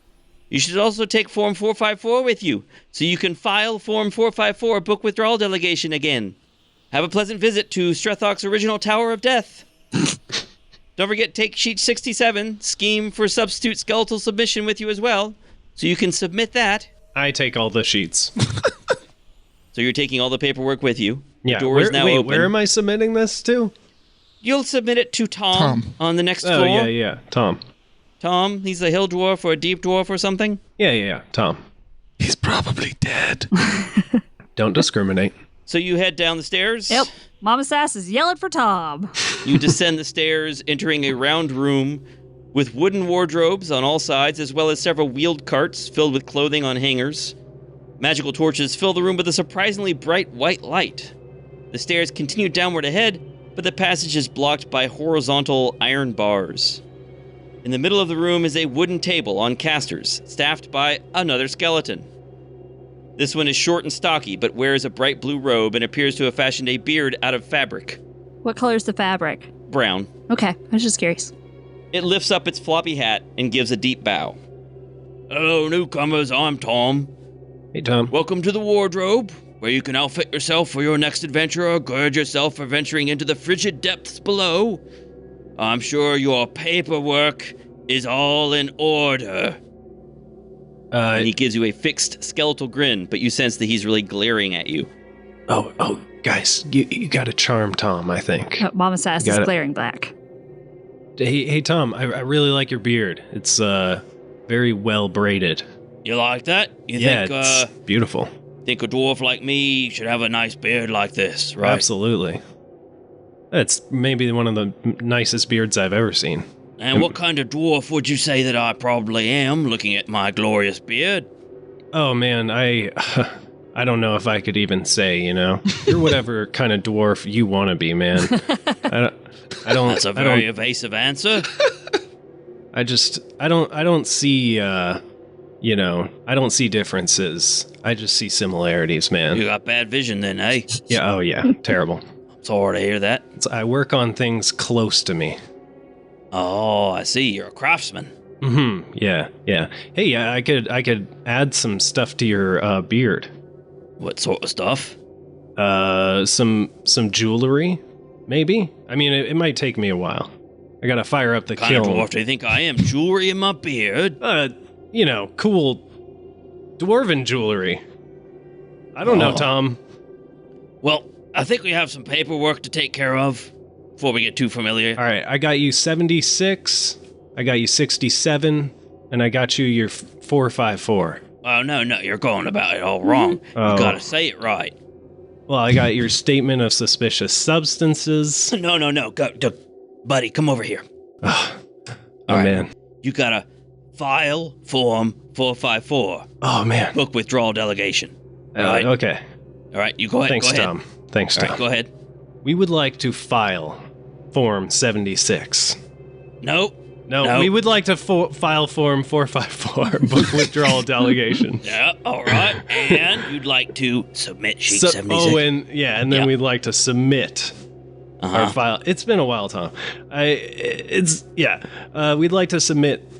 Speaker 2: You should also take Form 454 with you, so you can file Form 454 book withdrawal delegation again. Have a pleasant visit to Strethok's original Tower of Death. Don't forget, take sheet 67, scheme for substitute skeletal submission with you as well, so you can submit that.
Speaker 5: I take all the sheets.
Speaker 2: So you're taking all the paperwork with you.
Speaker 5: Yeah.
Speaker 2: The door is now open.
Speaker 5: Where am I submitting this to?
Speaker 2: You'll submit it to Tom. On the next floor.
Speaker 5: Oh, yeah, Tom.
Speaker 2: Tom, he's a hill dwarf or a deep dwarf or something?
Speaker 5: Yeah, Tom.
Speaker 4: He's probably dead.
Speaker 5: Don't discriminate.
Speaker 2: So you head down the stairs.
Speaker 3: Yep. Mama Sass is yelling for Tom.
Speaker 2: You descend the stairs, entering a round room with wooden wardrobes on all sides, as well as several wheeled carts filled with clothing on hangers. Magical torches fill the room with a surprisingly bright white light. The stairs continue downward ahead, but the passage is blocked by horizontal iron bars. In the middle of the room is a wooden table on casters, staffed by another skeleton. This one is short and stocky, but wears a bright blue robe and appears to have fashioned a beard out of fabric.
Speaker 3: What color's the fabric?
Speaker 2: Brown.
Speaker 3: Okay, I was just curious.
Speaker 2: It lifts up its floppy hat and gives a deep bow.
Speaker 6: Hello, newcomers. I'm Tom.
Speaker 5: Hey, Tom.
Speaker 6: Welcome to the wardrobe, where you can outfit yourself for your next adventure or gird yourself for venturing into the frigid depths below. I'm sure your paperwork is all in order.
Speaker 2: And he gives you a fixed skeletal grin, but you sense that he's really glaring at you.
Speaker 5: Oh, guys, you got to charm Tom, I think.
Speaker 3: Mama Sass is glaring back.
Speaker 5: Hey, Tom, I really like your beard. It's very well braided.
Speaker 6: You like that? You
Speaker 5: Yeah,
Speaker 6: think,
Speaker 5: it's beautiful.
Speaker 6: think a dwarf like me should have a nice beard like this, right?
Speaker 5: Absolutely. It's maybe one of the nicest beards I've ever seen.
Speaker 6: And what kind of dwarf would you say that I probably am, looking at my glorious beard?
Speaker 5: Oh, man, I don't know if I could even say, You're whatever kind of dwarf you want to be, man. I don't.
Speaker 6: That's a very evasive answer.
Speaker 5: I don't see, I don't see differences. I just see similarities, man.
Speaker 6: You got bad vision then, eh?
Speaker 5: Yeah, oh yeah, terrible.
Speaker 6: Sorry to hear that.
Speaker 5: I work on things close to me.
Speaker 6: Oh, I see. You're a craftsman.
Speaker 5: Mm-hmm. Yeah. Hey, I could add some stuff to your beard.
Speaker 6: What sort of stuff?
Speaker 5: Some jewelry, maybe. I mean, it might take me a while. I gotta fire up the
Speaker 6: What kind of
Speaker 5: kiln.
Speaker 6: dwarf do you think I am? Jewelry in my beard?
Speaker 5: Cool dwarven jewelry. I don't know, Tom.
Speaker 6: Well, I think we have some paperwork to take care of before we get too familiar.
Speaker 5: All right, I got you 76. I got you 67, and I got you your 454.
Speaker 6: Oh, no, you're going about it all wrong.
Speaker 5: Oh.
Speaker 6: You gotta say it right.
Speaker 5: Well, I got your statement of suspicious substances.
Speaker 6: No. Go, buddy, come over here.
Speaker 5: Oh,
Speaker 6: All right.
Speaker 5: Man.
Speaker 6: You gotta file Form 454.
Speaker 5: Oh, man.
Speaker 6: Book withdrawal delegation. All right?
Speaker 5: Okay.
Speaker 6: All right, you go ahead.
Speaker 5: Thanks,
Speaker 6: go ahead.
Speaker 5: Tom. Thanks,
Speaker 6: All
Speaker 5: Tom.
Speaker 6: right, go ahead.
Speaker 5: We would like to file Form 76.
Speaker 6: Nope.
Speaker 5: No, we would like to file Form 454, book withdrawal delegation.
Speaker 6: Yeah, all right. And you'd like to submit sheet 76.
Speaker 5: Oh, and then
Speaker 6: Yeah.
Speaker 5: we'd like to submit our file. It's been a while, Tom. We'd like to submit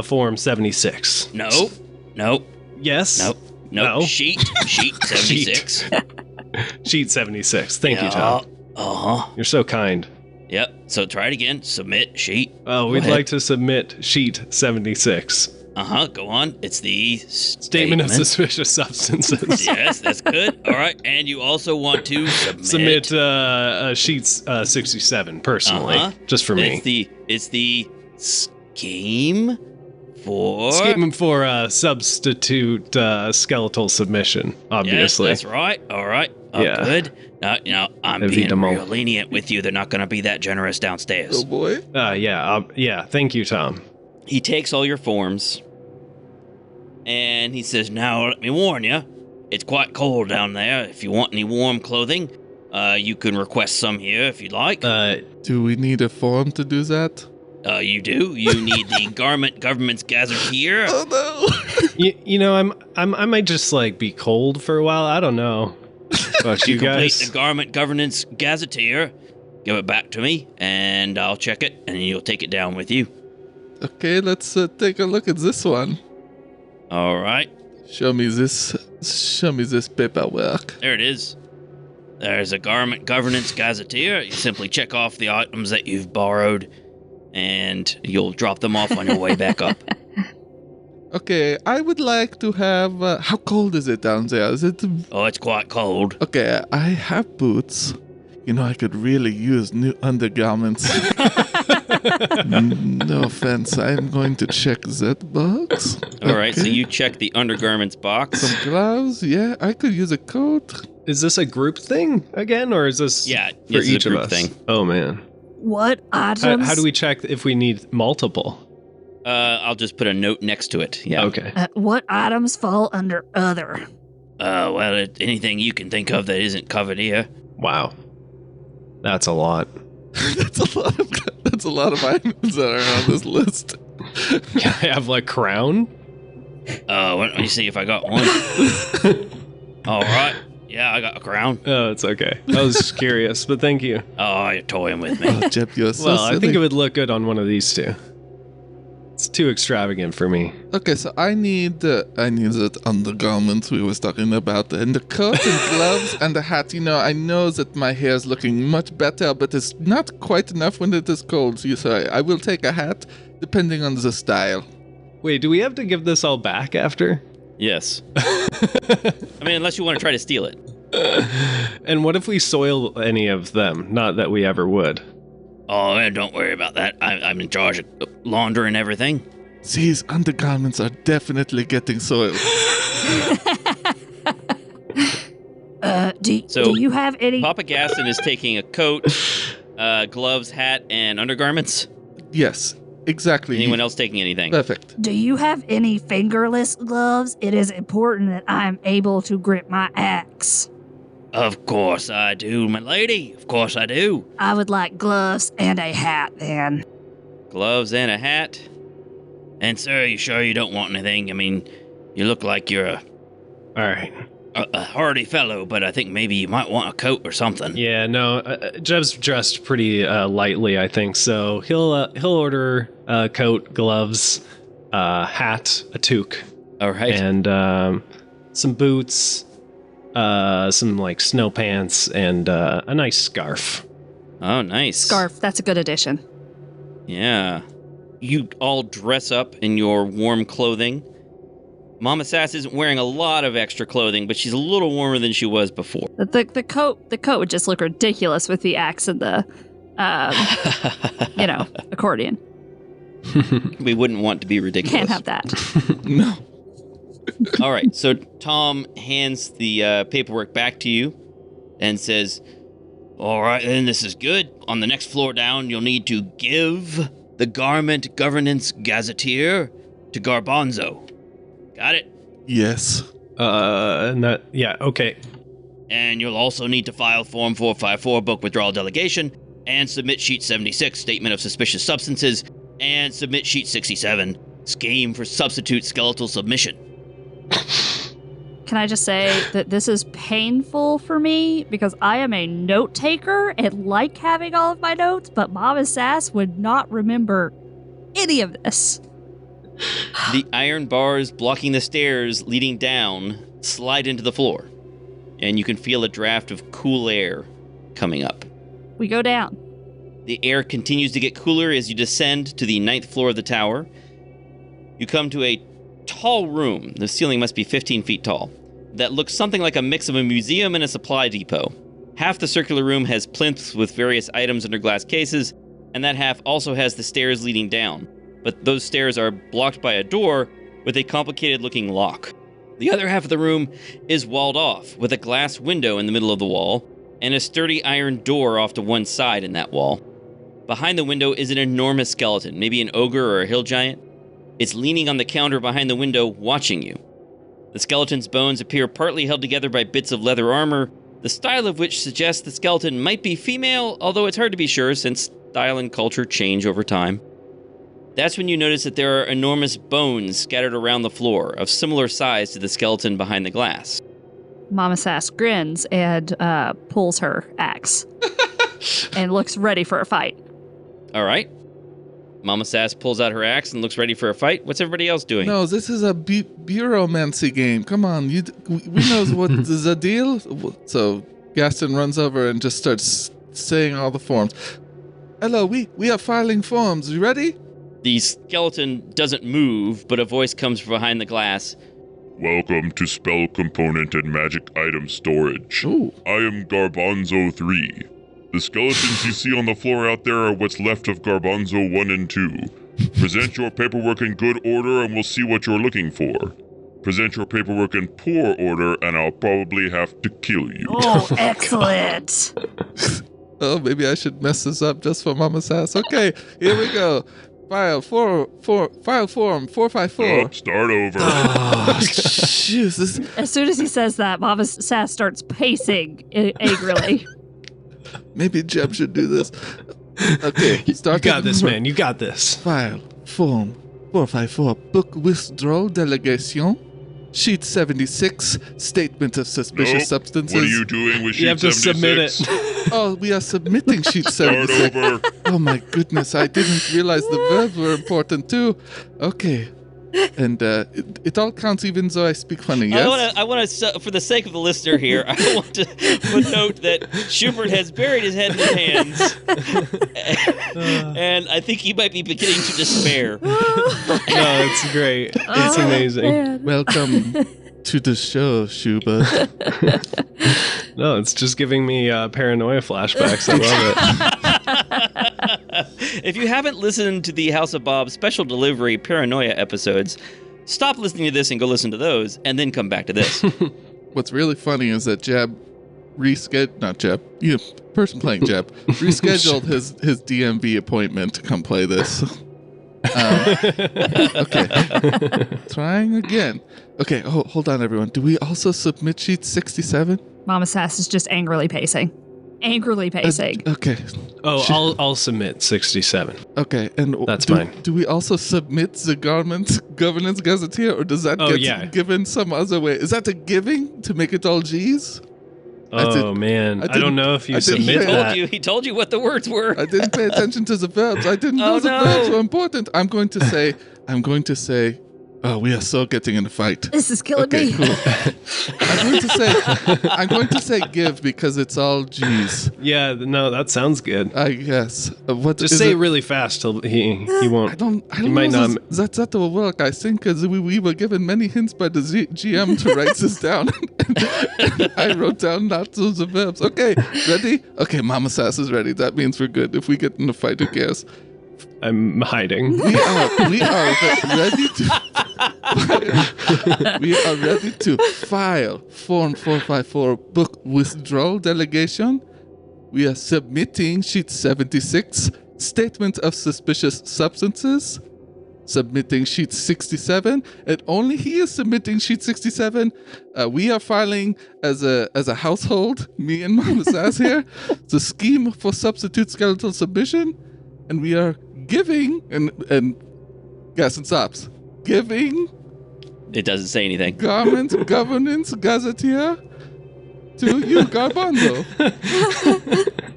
Speaker 5: Form 76.
Speaker 6: Nope.
Speaker 5: Yes.
Speaker 6: Nope.
Speaker 5: No.
Speaker 6: Sheet 76.
Speaker 5: Sheet 76. Thank you, Tom.
Speaker 6: Uh-huh.
Speaker 5: You're so kind.
Speaker 6: Yep. So try it again. Submit sheet.
Speaker 5: Oh, we'd like to submit sheet 76.
Speaker 6: Go on. It's the
Speaker 5: Statement of suspicious substances.
Speaker 6: Yes, that's good. All right. And you also want to
Speaker 5: Submit sheets 67 personally, just for me.
Speaker 6: It's the scheme for
Speaker 5: substitute skeletal submission, obviously.
Speaker 6: Yes, that's right. All right. Oh,
Speaker 5: Yeah.
Speaker 6: good. Now, I'm being real lenient with you. They're not going to be that generous downstairs.
Speaker 4: Oh boy.
Speaker 5: Thank you, Tom.
Speaker 2: He takes all your forms, and he says,
Speaker 6: Now, let me warn you. It's quite cold down there. If you want any warm clothing, you can request some here if you'd like.
Speaker 4: Do we need a form to do that?
Speaker 6: You do. You need the government's gazetteer.
Speaker 4: Oh no.
Speaker 5: I might just be cold for a while. I don't know about you
Speaker 6: Complete
Speaker 5: guys.
Speaker 6: the government's gazetteer. Give it back to me, and I'll check it, and you'll take it down with you.
Speaker 4: Okay, let's take a look at this one.
Speaker 2: All right.
Speaker 4: Show me this paperwork.
Speaker 2: There it is. There's a garment governance gazetteer. You simply check off the items that you've borrowed, and you'll drop them off on your way back up.
Speaker 4: Okay, I would like to have... how cold is it down there? Is it...
Speaker 2: Oh, it's quite cold.
Speaker 4: Okay, I have boots. You know, I could really use new undergarments. No offense, I'm going to check that box.
Speaker 2: All right, so you check the undergarments box.
Speaker 4: Some gloves, yeah, I could use a coat.
Speaker 5: Is this a group thing again, or is this
Speaker 2: Yeah,
Speaker 5: for
Speaker 2: this is a
Speaker 5: each of
Speaker 2: group
Speaker 5: us?
Speaker 2: thing.
Speaker 5: Oh, man.
Speaker 3: What items?
Speaker 5: How do we check if we need multiple?
Speaker 2: I'll just put a note next to it. Yeah.
Speaker 5: Okay.
Speaker 3: What items fall under other?
Speaker 2: Well, anything you can think of that isn't covered here.
Speaker 5: Wow. That's a lot.
Speaker 4: That's a lot of items that are on this list.
Speaker 5: Can I have, like, crown?
Speaker 2: Let me see if I got one. All right. Yeah, I got a crown.
Speaker 5: Oh, it's okay. I was just curious, but thank you.
Speaker 2: Oh, you're toying with me.
Speaker 4: Oh, Jep, you're so
Speaker 5: Well, I think
Speaker 4: silly.
Speaker 5: it would look good on one of these two. It's too extravagant for me.
Speaker 4: Okay, so I need that undergarment we was talking about, and the coat and gloves and the hat. You know, I know that my hair is looking much better, but it's not quite enough when it is cold. So I will take a hat, depending on the style.
Speaker 5: Wait, do we have to give this all back after?
Speaker 2: Yes. I mean, unless you want to try to steal it.
Speaker 5: And what if we soil any of them? Not that we ever would.
Speaker 2: Oh, man, don't worry about that. I'm in charge of laundering everything.
Speaker 4: These undergarments are definitely getting soiled.
Speaker 3: Do you have any?
Speaker 2: Papa Gaston is taking a coat, gloves, hat, and undergarments.
Speaker 4: Yes, exactly.
Speaker 2: Anyone else taking anything?
Speaker 4: Perfect.
Speaker 3: Do you have any fingerless gloves? It is important that I'm able to grip my axe.
Speaker 2: Of course I do, my lady. Of course I do.
Speaker 3: I would like gloves and a hat, then.
Speaker 2: Gloves and a hat. And sir, you sure you don't want anything? I mean, you look like you're
Speaker 5: All right.
Speaker 2: a hardy fellow, but I think maybe you might want a coat or something.
Speaker 5: Yeah, no, Jeb's dressed pretty lightly, I think, so he'll order a coat, gloves, hat, a toque,
Speaker 2: All right.
Speaker 5: and some boots, some like snow pants, and a nice scarf.
Speaker 2: Oh, nice.
Speaker 3: Scarf, that's a good addition.
Speaker 2: Yeah. You all dress up in your warm clothing. Mama Sass isn't wearing a lot of extra clothing, but she's a little warmer than she was before.
Speaker 3: The coat would just look ridiculous with the axe and the, accordion.
Speaker 2: We wouldn't want to be ridiculous.
Speaker 3: Can't have that.
Speaker 4: No.
Speaker 2: All right, so Tom hands the paperwork back to you and says, all right, then this is good. On the next floor down, you'll need to give the Garment Governance Gazetteer to Garbanzo. Got it?
Speaker 4: Yes.
Speaker 5: Okay.
Speaker 2: And you'll also need to file Form 454, Book Withdrawal Delegation, and submit Sheet 76, Statement of Suspicious Substances, and submit Sheet 67, Scheme for Substitute Skeletal Submission.
Speaker 3: Can I just say that this is painful for me because I am a note taker and like having all of my notes, but Mama Sass would not remember any of this.
Speaker 2: The iron bars blocking the stairs leading down slide into the floor, and you can feel a draft of cool air coming up.
Speaker 3: We go down.
Speaker 2: The air continues to get cooler as you descend to the 9th floor of the tower. You come to a tall room, the ceiling must be 15 feet tall, that looks something like a mix of a museum and a supply depot. Half the circular room has plinths with various items under glass cases, and that half also has the stairs leading down. But those stairs are blocked by a door with a complicated-looking lock. The other half of the room is walled off, with a glass window in the middle of the wall, and a sturdy iron door off to one side in that wall. Behind the window is an enormous skeleton, maybe an ogre or a hill giant. It's leaning on the counter behind the window, watching you. The skeleton's bones appear partly held together by bits of leather armor, the style of which suggests the skeleton might be female, although it's hard to be sure since style and culture change over time. That's when you notice that there are enormous bones scattered around the floor, of similar size to the skeleton behind the glass.
Speaker 3: Mama Sass grins and pulls her axe and looks ready for a fight.
Speaker 2: All right. Mama Sass pulls out her axe and looks ready for a fight. What's everybody else doing?
Speaker 4: No, this is a bureaumancy game. Come on, we knows what is the deal. So Gaston runs over and just starts saying all the forms. Hello, we are filing forms. You ready?
Speaker 2: The skeleton doesn't move, but a voice comes from behind the glass.
Speaker 6: Welcome to Spell Component and Magic Item Storage.
Speaker 4: Ooh.
Speaker 6: I am Garbanzo 3. The skeletons you see on the floor out there are what's left of Garbanzo 1 and 2. Present your paperwork in good order and we'll see what you're looking for. Present your paperwork in poor order and I'll probably have to kill you.
Speaker 3: Oh, excellent.
Speaker 4: Oh, maybe I should mess this up just for Mama Sass. Okay, here we go. File form 454.
Speaker 6: Nope, start over.
Speaker 4: Oh, Jesus.
Speaker 3: As soon as he says that, Mama Sass starts pacing angrily.
Speaker 4: Maybe Jeb should do this. Okay, start.
Speaker 5: You got this, man. You got this.
Speaker 4: File form 454. Book withdrawal delegation. Sheet 76. Statement of suspicious substances.
Speaker 6: What are you doing with sheet 76?
Speaker 5: You have to submit it.
Speaker 4: Oh, we are submitting sheet
Speaker 6: Start
Speaker 4: 76.
Speaker 6: over.
Speaker 4: Oh my goodness, I didn't realize the verbs were important too. Okay. And it all counts even though I speak funny, yes?
Speaker 2: I want to, for the sake of the listener here, I want to note that Shubert has buried his head in his hands, and I think he might be beginning to despair.
Speaker 5: No, it's great. It's amazing.
Speaker 3: Man.
Speaker 4: Welcome to the show, Shubert.
Speaker 5: No, it's just giving me paranoia flashbacks. I love it.
Speaker 2: If you haven't listened to the House of Bob special delivery paranoia episodes, stop listening to this and go listen to those, and then come back to this.
Speaker 4: What's really funny is that Jeb person playing Jeb, rescheduled his DMV appointment to come play this. Okay. Trying again. Okay, hold on, everyone. Do we also submit sheet 67?
Speaker 3: Mama Sass is just angrily pacing.
Speaker 4: Okay.
Speaker 5: Oh, I'll submit 67.
Speaker 4: Okay, and
Speaker 5: That's fine.
Speaker 4: Do we also submit the governance gazetteer, or does that get given some other way? Is that a giving to make it all G's?
Speaker 5: Oh, man. I don't know if you submit that.
Speaker 2: He told you what the words were.
Speaker 4: I didn't pay attention to the verbs. I didn't know the verbs were important. I'm going to say, oh, we are so getting in a fight.
Speaker 3: This is killing me.
Speaker 4: Cool. I'm going to say give because it's all G's.
Speaker 5: Yeah, no, that sounds good.
Speaker 4: I guess.
Speaker 5: Just say it really fast till he won't.
Speaker 4: I don't
Speaker 5: he might
Speaker 4: know
Speaker 5: not.
Speaker 4: that will work. I think because we were given many hints by the GM to write this down. And I wrote down lots of the verbs. Okay, ready? Okay, Mama Sass is ready. That means we're good. If we get in a fight, who cares?
Speaker 5: I'm hiding.
Speaker 4: We are ready to file Form 454 book withdrawal delegation. We are submitting sheet 76, statement of suspicious substances. Submitting sheet 67, and only he is submitting sheet 67. We are filing as a household, me and Mama Sass here, the scheme for substitute skeletal submission, and we are giving and Gaston stops. Giving
Speaker 2: It doesn't say anything.
Speaker 4: governance gazetteer to you, Garbanzo.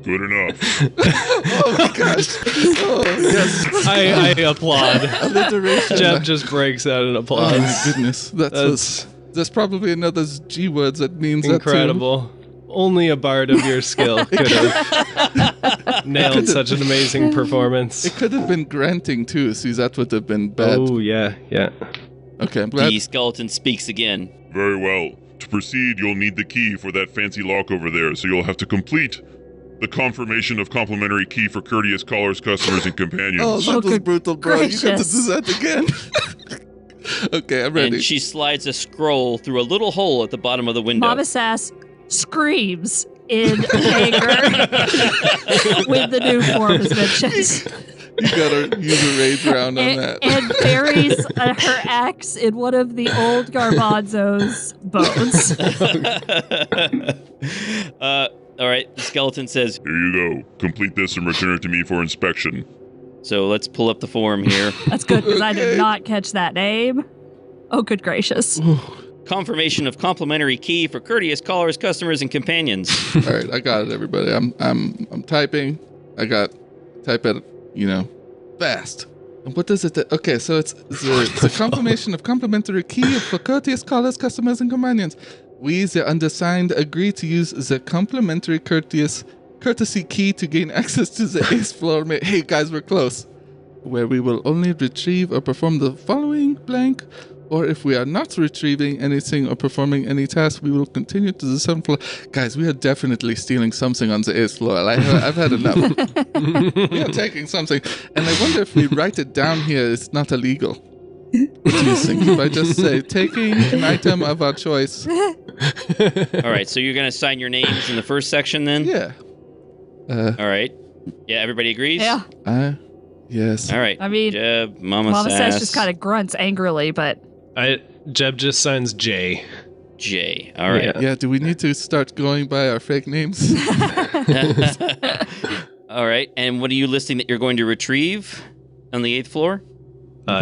Speaker 6: Good enough.
Speaker 4: Oh my gosh. Oh yes.
Speaker 5: I applaud.
Speaker 4: Alliteration.
Speaker 5: Jeb just breaks out in
Speaker 4: Oh
Speaker 5: applause.
Speaker 4: my goodness. There's probably another G words that means
Speaker 5: Incredible. Only a bard of your skill could have nailed such an amazing performance.
Speaker 4: It could have been granting too, see that would have been bad.
Speaker 5: Oh, yeah.
Speaker 4: Okay, I'm glad.
Speaker 2: The skeleton speaks again.
Speaker 6: Very well. To proceed, you'll need the key for that fancy lock over there, so you'll have to complete the confirmation of complimentary key for courteous callers, customers, and companions.
Speaker 4: Oh, that was brutal, bro.
Speaker 3: gracious.
Speaker 4: You got to do that again. Okay, I'm ready.
Speaker 2: And she slides a scroll through a little hole at the bottom of the window.
Speaker 3: Mama Sass screams in anger when the new form is mentioned.
Speaker 4: You gotta use a rage round on that.
Speaker 3: And buries her axe in one of the old Garbanzo's bones.
Speaker 2: All right, the skeleton says,
Speaker 6: Here you go. Complete this and return it to me for inspection.
Speaker 2: so let's pull up the form here.
Speaker 3: That's good, because I did not catch that name. Oh, good gracious.
Speaker 2: Confirmation of complimentary key for courteous callers, customers, and companions.
Speaker 4: All right, I got it, everybody. I'm typing. Type it, fast. And what is it? Okay, so it's the confirmation of complimentary key for courteous callers, customers, and companions. We, the undersigned, agree to use the complimentary courtesy key to gain access to the 8th floor. Hey guys, we're close. Where we will only retrieve or perform the following blank, or if we are not retrieving anything or performing any task, we will continue to the 7th floor. Guys, we are definitely stealing something on the 8th floor. I've had enough. We are taking something. And I wonder if we write it down here, it's not illegal. What do you think? If I just say, taking an item of our choice.
Speaker 2: All right, so you're going to sign your names in the first section then?
Speaker 4: Yeah.
Speaker 2: All right. Yeah, everybody agrees?
Speaker 3: Yeah.
Speaker 4: Yes.
Speaker 2: All right.
Speaker 3: I mean,
Speaker 2: Jeb, Mama
Speaker 3: Mama
Speaker 2: Sass.
Speaker 3: Sass just kind of grunts angrily, but
Speaker 5: Jeb just signs J.
Speaker 2: J. All right.
Speaker 4: Yeah, do we need to start going by our fake names?
Speaker 2: All right. And what are you listing that you're going to retrieve on the 8th floor?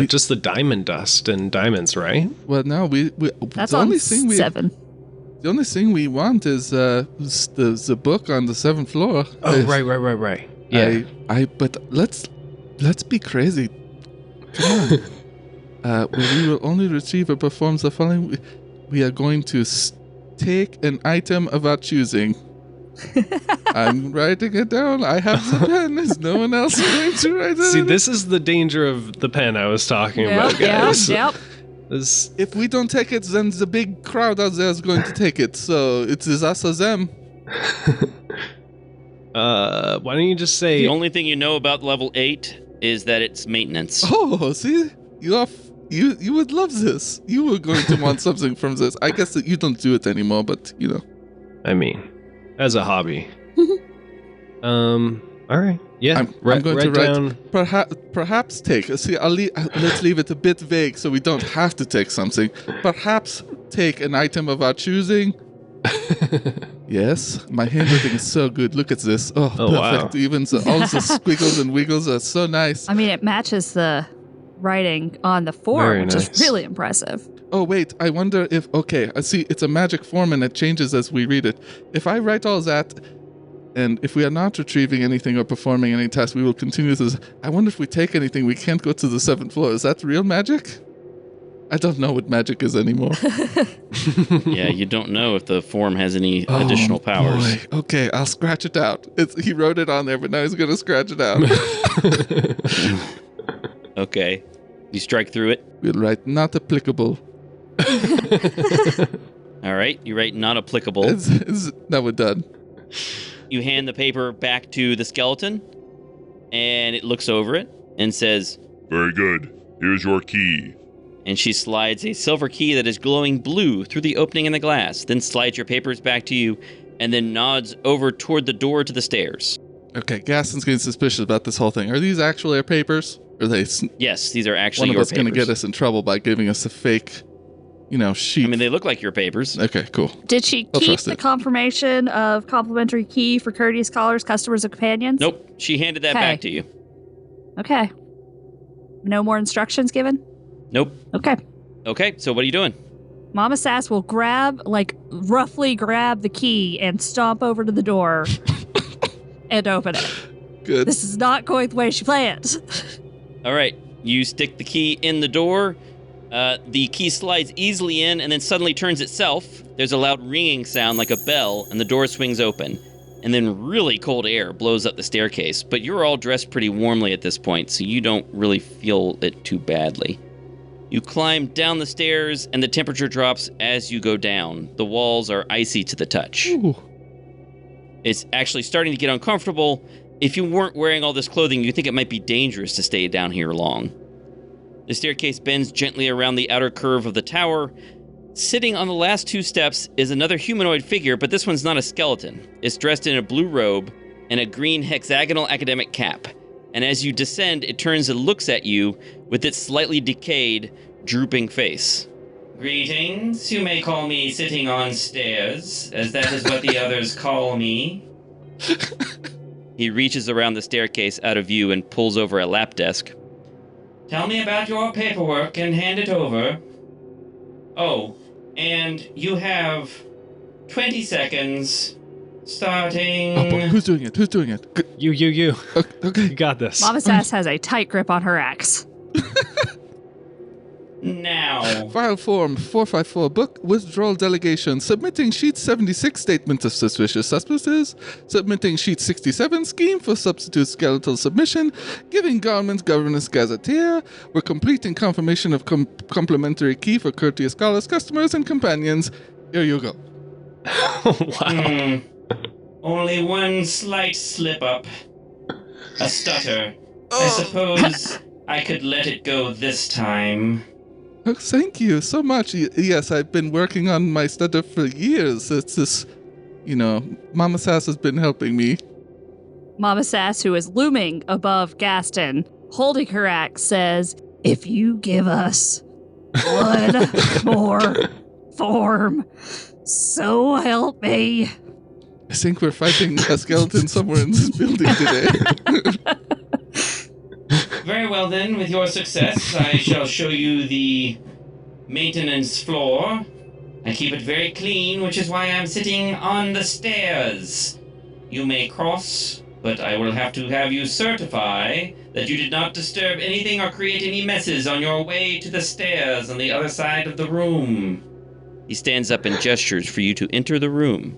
Speaker 5: Just the diamond dust and diamonds, right?
Speaker 4: Well, no,
Speaker 3: that's
Speaker 4: the
Speaker 3: on
Speaker 4: only thing
Speaker 3: 7.
Speaker 4: The only thing we want is the book on the 7th floor.
Speaker 5: Oh, right. Yeah.
Speaker 4: But let's be crazy. Come on. Where we will only retrieve or perform the following. We are going to take an item of our choosing. I'm writing it down. I have the pen. Is no one else going to write it?
Speaker 5: See, this is the danger of the pen I was talking about, guys.
Speaker 3: Yep.
Speaker 5: This...
Speaker 4: If we don't take it, then the big crowd out there is going to take it. So it is us or them.
Speaker 5: Why don't you just say...
Speaker 2: The only thing you know about level 8 is that it's maintenance.
Speaker 4: Oh, see? You would love this. You were going to want something from this. I guess that you don't do it anymore, but, you know.
Speaker 5: I mean, as a hobby. All right. Yeah,
Speaker 4: I'm going to write
Speaker 5: down...
Speaker 4: Perhaps take... See, let's leave it a bit vague so we don't have to take something. Perhaps take an item of our choosing. Yes, my handwriting is so good. Look at this. Oh perfect. Wow. Even all the squiggles and wiggles are so nice.
Speaker 3: I mean, it matches the writing on the form, which is really impressive.
Speaker 4: Oh, wait. I wonder if... Okay, I see. It's a magic form and it changes as we read it. If I write all that... And if we are not retrieving anything or performing any task, we will continue this. I wonder if we take anything, we can't go to the 7th floor. Is that real magic? I don't know what magic is anymore.
Speaker 2: Yeah, you don't know if the form has any additional powers.
Speaker 4: Boy. Okay, I'll scratch it out. He wrote it on there, but now he's going to scratch it out.
Speaker 2: Okay. You strike through it.
Speaker 4: We'll write not applicable.
Speaker 2: All right, you write not applicable.
Speaker 4: Now we're done.
Speaker 2: You hand the paper back to the skeleton, and it looks over it and says,
Speaker 6: Very good. Here's your key.
Speaker 2: And she slides a silver key that is glowing blue through the opening in the glass, then slides your papers back to you, and then nods over toward the door to the stairs.
Speaker 4: Okay, Gaston's getting suspicious about this whole thing. Are these actually our papers? Or are they...
Speaker 2: Yes, these are actually
Speaker 4: your papers. One of us going to get us in trouble by giving us a fake... sheet.
Speaker 2: I mean, they look like your papers.
Speaker 4: Okay, cool.
Speaker 3: Did she keep the confirmation of complimentary key for courteous callers, customers, and companions?
Speaker 2: Nope. She handed that back to you.
Speaker 3: Okay. No more instructions given?
Speaker 2: Nope.
Speaker 3: Okay.
Speaker 2: Okay, so what are you doing?
Speaker 3: Mama Sass will roughly grab the key and stomp over to the door and open it.
Speaker 4: Good.
Speaker 3: This is not going the way she planned.
Speaker 2: All right. You stick the key in the door. The key slides easily in and then suddenly turns itself. There's a loud ringing sound like a bell, and the door swings open. And then really cold air blows up the staircase, but you're all dressed pretty warmly at this point, so you don't really feel it too badly. You climb down the stairs, and the temperature drops as you go down. The walls are icy to the touch.
Speaker 4: Ooh.
Speaker 2: It's actually starting to get uncomfortable. If you weren't wearing all this clothing, you think it might be dangerous to stay down here long. The staircase bends gently around the outer curve of the tower. Sitting on the last 2 steps is another humanoid figure, but this one's not a skeleton. It's dressed in a blue robe and a green hexagonal academic cap. And as you descend, it turns and looks at you with its slightly decayed, drooping face. Greetings. You may call me sitting on stairs, as that is what the others call me. He reaches around the staircase out of view and pulls over a lap desk. Tell me about your paperwork and hand it over. Oh, and you have 20 seconds, starting...
Speaker 4: Oh boy, who's doing it?
Speaker 5: You.
Speaker 4: Okay.
Speaker 5: You got this.
Speaker 3: Mama Sass has a tight grip on her axe.
Speaker 6: Now.
Speaker 4: File form 454, book withdrawal delegation, submitting sheet 76, statement of suspicious substances, submitting sheet 67, scheme for substitute skeletal submission, giving garment governance gazetteer, we're completing confirmation of complimentary key for courteous callers, customers, and companions. Here you go.
Speaker 5: Wow.
Speaker 6: Only one slight slip up. A stutter. I suppose I could let it go this time.
Speaker 4: Oh, thank you so much. Yes, I've been working on my stutter for years. It's just, Mama Sass has been helping me.
Speaker 3: Mama Sass, who is looming above Gasten, holding her axe, says, "If you give us one more form, so help me."
Speaker 4: I think we're fighting a skeleton somewhere in this building today.
Speaker 6: Very well then, with your success, I shall show you the maintenance floor. I keep it very clean, which is why I'm sitting on the stairs. You may cross, but I will have to have you certify that you did not disturb anything or create any messes on your way to the stairs on the other side of the room.
Speaker 2: He stands up and gestures for you to enter the room.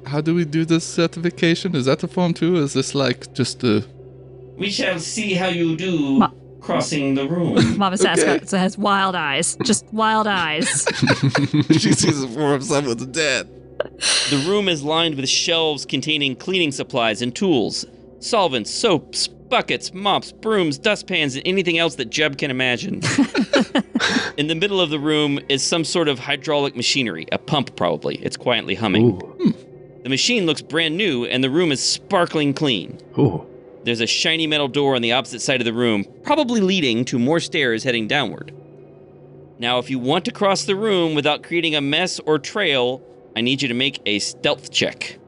Speaker 4: How do we do this certification? Is that a form too? Is this like just a...
Speaker 6: We shall see how you do crossing the room.
Speaker 3: Mama Sass has wild eyes. Just wild eyes.
Speaker 4: She sees a form, someone's dead.
Speaker 2: The room is lined with shelves containing cleaning supplies and tools, solvents, soaps, buckets, mops, brooms, dustpans, and anything else that Jeb can imagine. In the middle of the room is some sort of hydraulic machinery, a pump probably. It's quietly humming. The machine looks brand new, and the room is sparkling clean.
Speaker 5: Ooh.
Speaker 2: There's a shiny metal door on the opposite side of the room, probably leading to more stairs heading downward. Now, if you want to cross the room without creating a mess or trail, I need you to make a stealth check.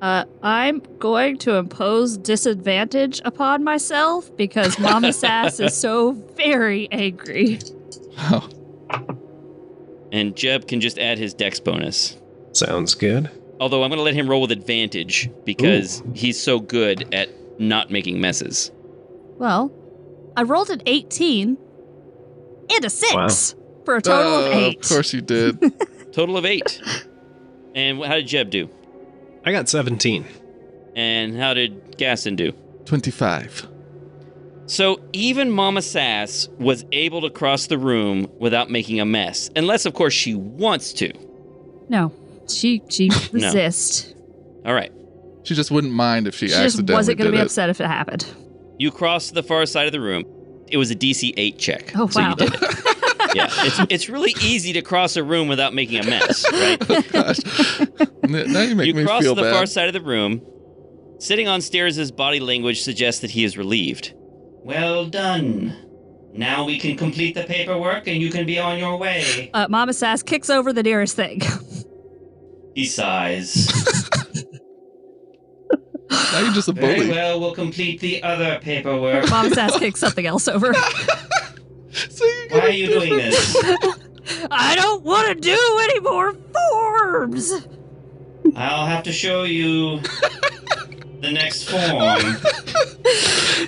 Speaker 3: I'm going to impose disadvantage upon myself because Mama Sass is so very angry.
Speaker 4: Oh.
Speaker 2: And Jeb can just add his dex bonus.
Speaker 5: Sounds good.
Speaker 2: Although I'm going to let him roll with advantage because he's so good at not making messes.
Speaker 3: Well, I rolled an 18 and a 6 for a total of 8.
Speaker 4: Of course you did.
Speaker 2: Total of 8. And how did Jeb do?
Speaker 5: I got 17.
Speaker 2: And how did Gasten do?
Speaker 4: 25.
Speaker 2: So even Mama Sass was able to cross the room without making a mess. Unless, of course, she wants to.
Speaker 3: No, she resists.
Speaker 2: All right.
Speaker 4: She just wouldn't mind if she accidentally
Speaker 3: just wasn't going to be
Speaker 4: did it.
Speaker 3: upset if it happened.
Speaker 2: You crossed to the far side of the room. It was a DC 8 check.
Speaker 3: Oh,
Speaker 2: so
Speaker 3: wow.
Speaker 2: you did it. Yeah, it's really easy to cross a room without making a mess, right?
Speaker 4: Gosh. Now you make me
Speaker 2: cross
Speaker 4: feel
Speaker 2: to the
Speaker 4: bad.
Speaker 2: far side of the room. Sitting on stairs' body language suggests that he is relieved.
Speaker 6: Well done. Now we can complete the paperwork and you can be on your way.
Speaker 3: Mama Sass kicks over the nearest thing.
Speaker 6: He sighs.
Speaker 4: Now you're just a
Speaker 6: Very
Speaker 4: bully.
Speaker 6: well, we'll complete the other paperwork.
Speaker 3: Mama Sass kicks something else over.
Speaker 4: So you're
Speaker 6: Why
Speaker 4: gonna
Speaker 6: are you doing this?
Speaker 3: I don't want to do any more forms.
Speaker 6: I'll have to show you the next form.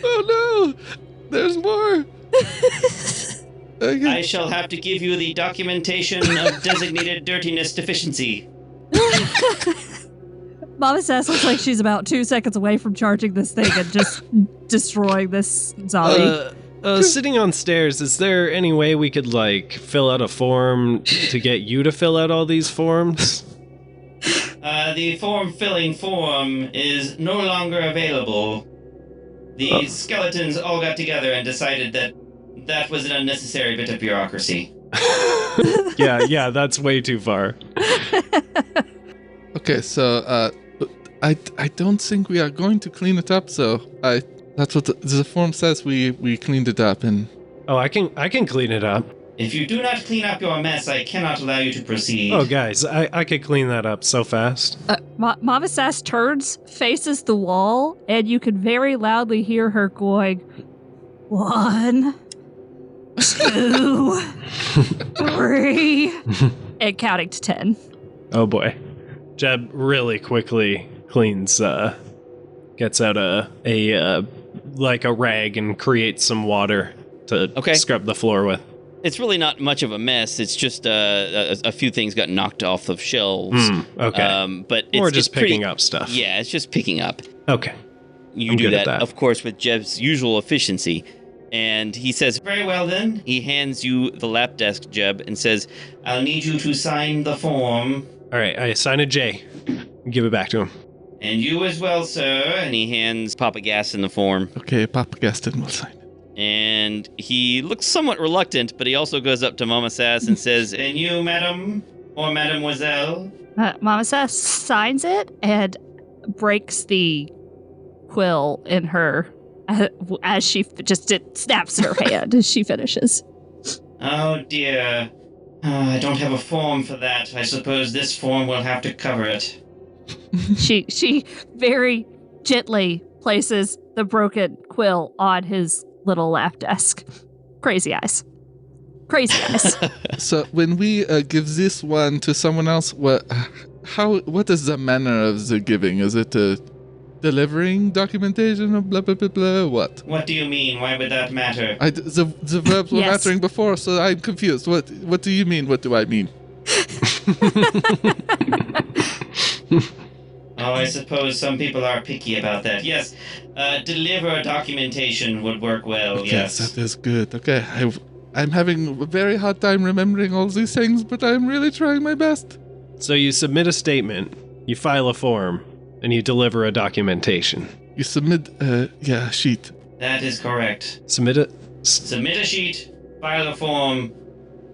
Speaker 4: Oh no! There's more!
Speaker 6: I shall have to give you the documentation of designated dirtiness deficiency.
Speaker 3: Mama Sass looks like she's about 2 seconds away from charging this thing and just destroying this zombie.
Speaker 5: Sitting on stairs, is there any way we could, fill out a form to get you to fill out all these forms?
Speaker 6: The form-filling form is no longer available. The skeletons all got together and decided that that was an unnecessary bit of bureaucracy.
Speaker 5: Yeah, that's way too far.
Speaker 4: Okay, so I don't think we are going to clean it up. So that's what the form says. We cleaned it up, and
Speaker 5: Oh, I can clean it up.
Speaker 6: If you do not clean up your mess, I cannot allow you to proceed.
Speaker 5: Oh, guys, I could clean that up so fast.
Speaker 3: Mama Sass turns, faces the wall, and you can very loudly hear her going, 1, 2, 3, and counting to 10.
Speaker 5: Oh boy. Jeb really quickly cleans, gets out a rag and creates some water to scrub the floor with.
Speaker 2: It's really not much of a mess. It's just a few things got knocked off of shelves.
Speaker 5: Okay.
Speaker 2: But it's
Speaker 5: Or just picking
Speaker 2: pretty,
Speaker 5: up stuff.
Speaker 2: Yeah, it's just picking up.
Speaker 5: Okay.
Speaker 2: You
Speaker 5: I'm
Speaker 2: do
Speaker 5: good at
Speaker 2: that,
Speaker 5: that.
Speaker 2: of course, with Jeb's usual efficiency. And he says, very well then. He hands you the lap desk, Jeb, and says, I'll need you to sign the form.
Speaker 5: All right, I assign a J. Give it back to him.
Speaker 2: And you as well, sir. And he hands Papa Gasten the form.
Speaker 4: Okay, Papa Gasten will sign it.
Speaker 2: And he looks somewhat reluctant, but he also goes up to Mama Sass and says, and you, madam, or mademoiselle?
Speaker 3: Mama Sass signs it and breaks the quill in her as she it snaps in her hand as she finishes.
Speaker 2: Oh, dear. I don't have a form for that. I suppose this form will have to cover it.
Speaker 3: She very gently places the broken quill on his little lap desk. Crazy eyes.
Speaker 4: So when we give this one to someone else, what is the manner of the giving? Is it delivering documentation or blah blah blah blah? What?
Speaker 2: What do you mean? Why would that matter?
Speaker 4: The verbs were
Speaker 3: Yes.
Speaker 4: mattering before, so I'm confused. What do you mean? What do I mean?
Speaker 2: Oh, I suppose some people are picky about that. Yes, deliver documentation would work well,
Speaker 4: Yes, that is good. Okay, I'm having a very hard time remembering all these things, but I'm really trying my best.
Speaker 5: So you submit a statement, you file a form, and you deliver a documentation.
Speaker 4: You submit a sheet.
Speaker 2: That is correct.
Speaker 5: Submit it.
Speaker 2: Submit a sheet, file a form,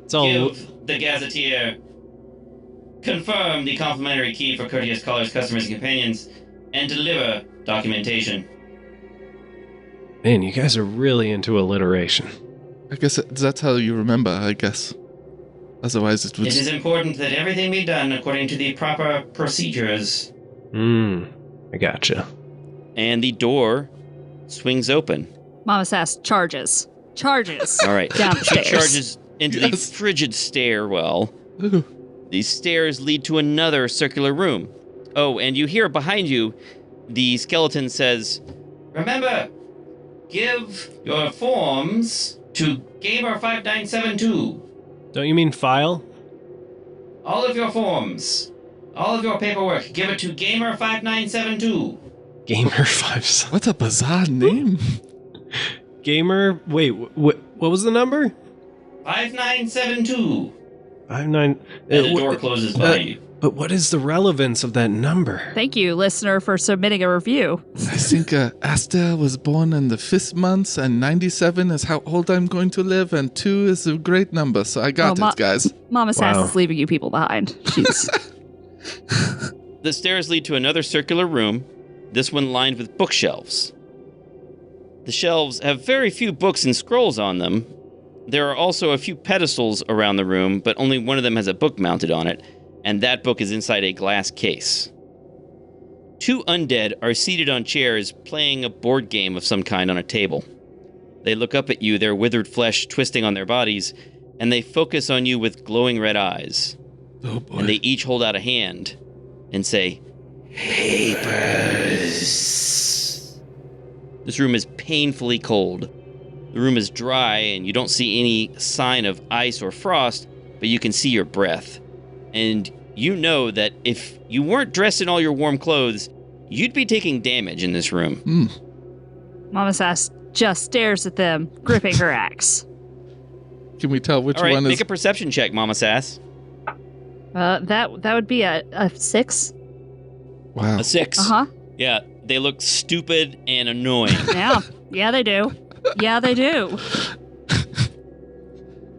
Speaker 5: It's all.
Speaker 2: give the gazetteer, confirm the complimentary key for courteous callers, customers, and companions, and deliver documentation.
Speaker 5: Man, you guys are really into alliteration.
Speaker 4: I guess that's how you remember, I guess. Otherwise it would...
Speaker 2: It is important that everything be done according to the proper procedures.
Speaker 5: I gotcha.
Speaker 2: And the door swings open.
Speaker 3: Mama Sass charges.
Speaker 2: All right.
Speaker 3: Down the
Speaker 2: She
Speaker 3: stairs.
Speaker 2: charges into the
Speaker 4: Yes.
Speaker 2: frigid stairwell.
Speaker 4: Ooh.
Speaker 2: These stairs lead to another circular room. Oh, and you hear behind you, the skeleton says, remember, give your forms to Gamer5972.
Speaker 5: Don't you mean file?
Speaker 2: All of your forms, all of your paperwork, give it to Gamer5972.
Speaker 5: Gamer 5.
Speaker 4: What a bizarre name.
Speaker 5: Gamer. Wait, what was the number?
Speaker 2: 5972.
Speaker 5: 59.
Speaker 2: And the door closes behind you.
Speaker 5: But what is the relevance of that number?
Speaker 3: Thank you, listener, for submitting a review.
Speaker 4: I think Aster was born in the 5th month, and 97 is how old I'm going to live, and 2 is a great number, so I got
Speaker 3: Well,
Speaker 4: it, guys.
Speaker 3: Mama Sass
Speaker 5: Wow.
Speaker 3: is leaving you people behind. She's
Speaker 2: The stairs lead to another circular room, this one lined with bookshelves. The shelves have very few books and scrolls on them. There are also a few pedestals around the room, but only one of them has a book mounted on it, and that book is inside a glass case. 2 undead are seated on chairs playing a board game of some kind on a table. They look up at you, their withered flesh twisting on their bodies, and they focus on you with glowing red eyes.
Speaker 4: Oh boy.
Speaker 2: And they each hold out a hand and say, papers. This room is painfully cold. The room is dry and you don't see any sign of ice or frost, but you can see your breath. And you know that if you weren't dressed in all your warm clothes, you'd be taking damage in this room.
Speaker 3: Mama Sass just stares at them, gripping her axe.
Speaker 4: Can we tell which
Speaker 2: All right,
Speaker 4: one
Speaker 2: make
Speaker 4: is...
Speaker 2: a perception check, Mama Sass.
Speaker 3: That would be a 6.
Speaker 4: Wow.
Speaker 2: A 6.
Speaker 3: Uh-huh.
Speaker 2: Yeah, they look stupid and annoying.
Speaker 3: Yeah, they do. Yeah, they do.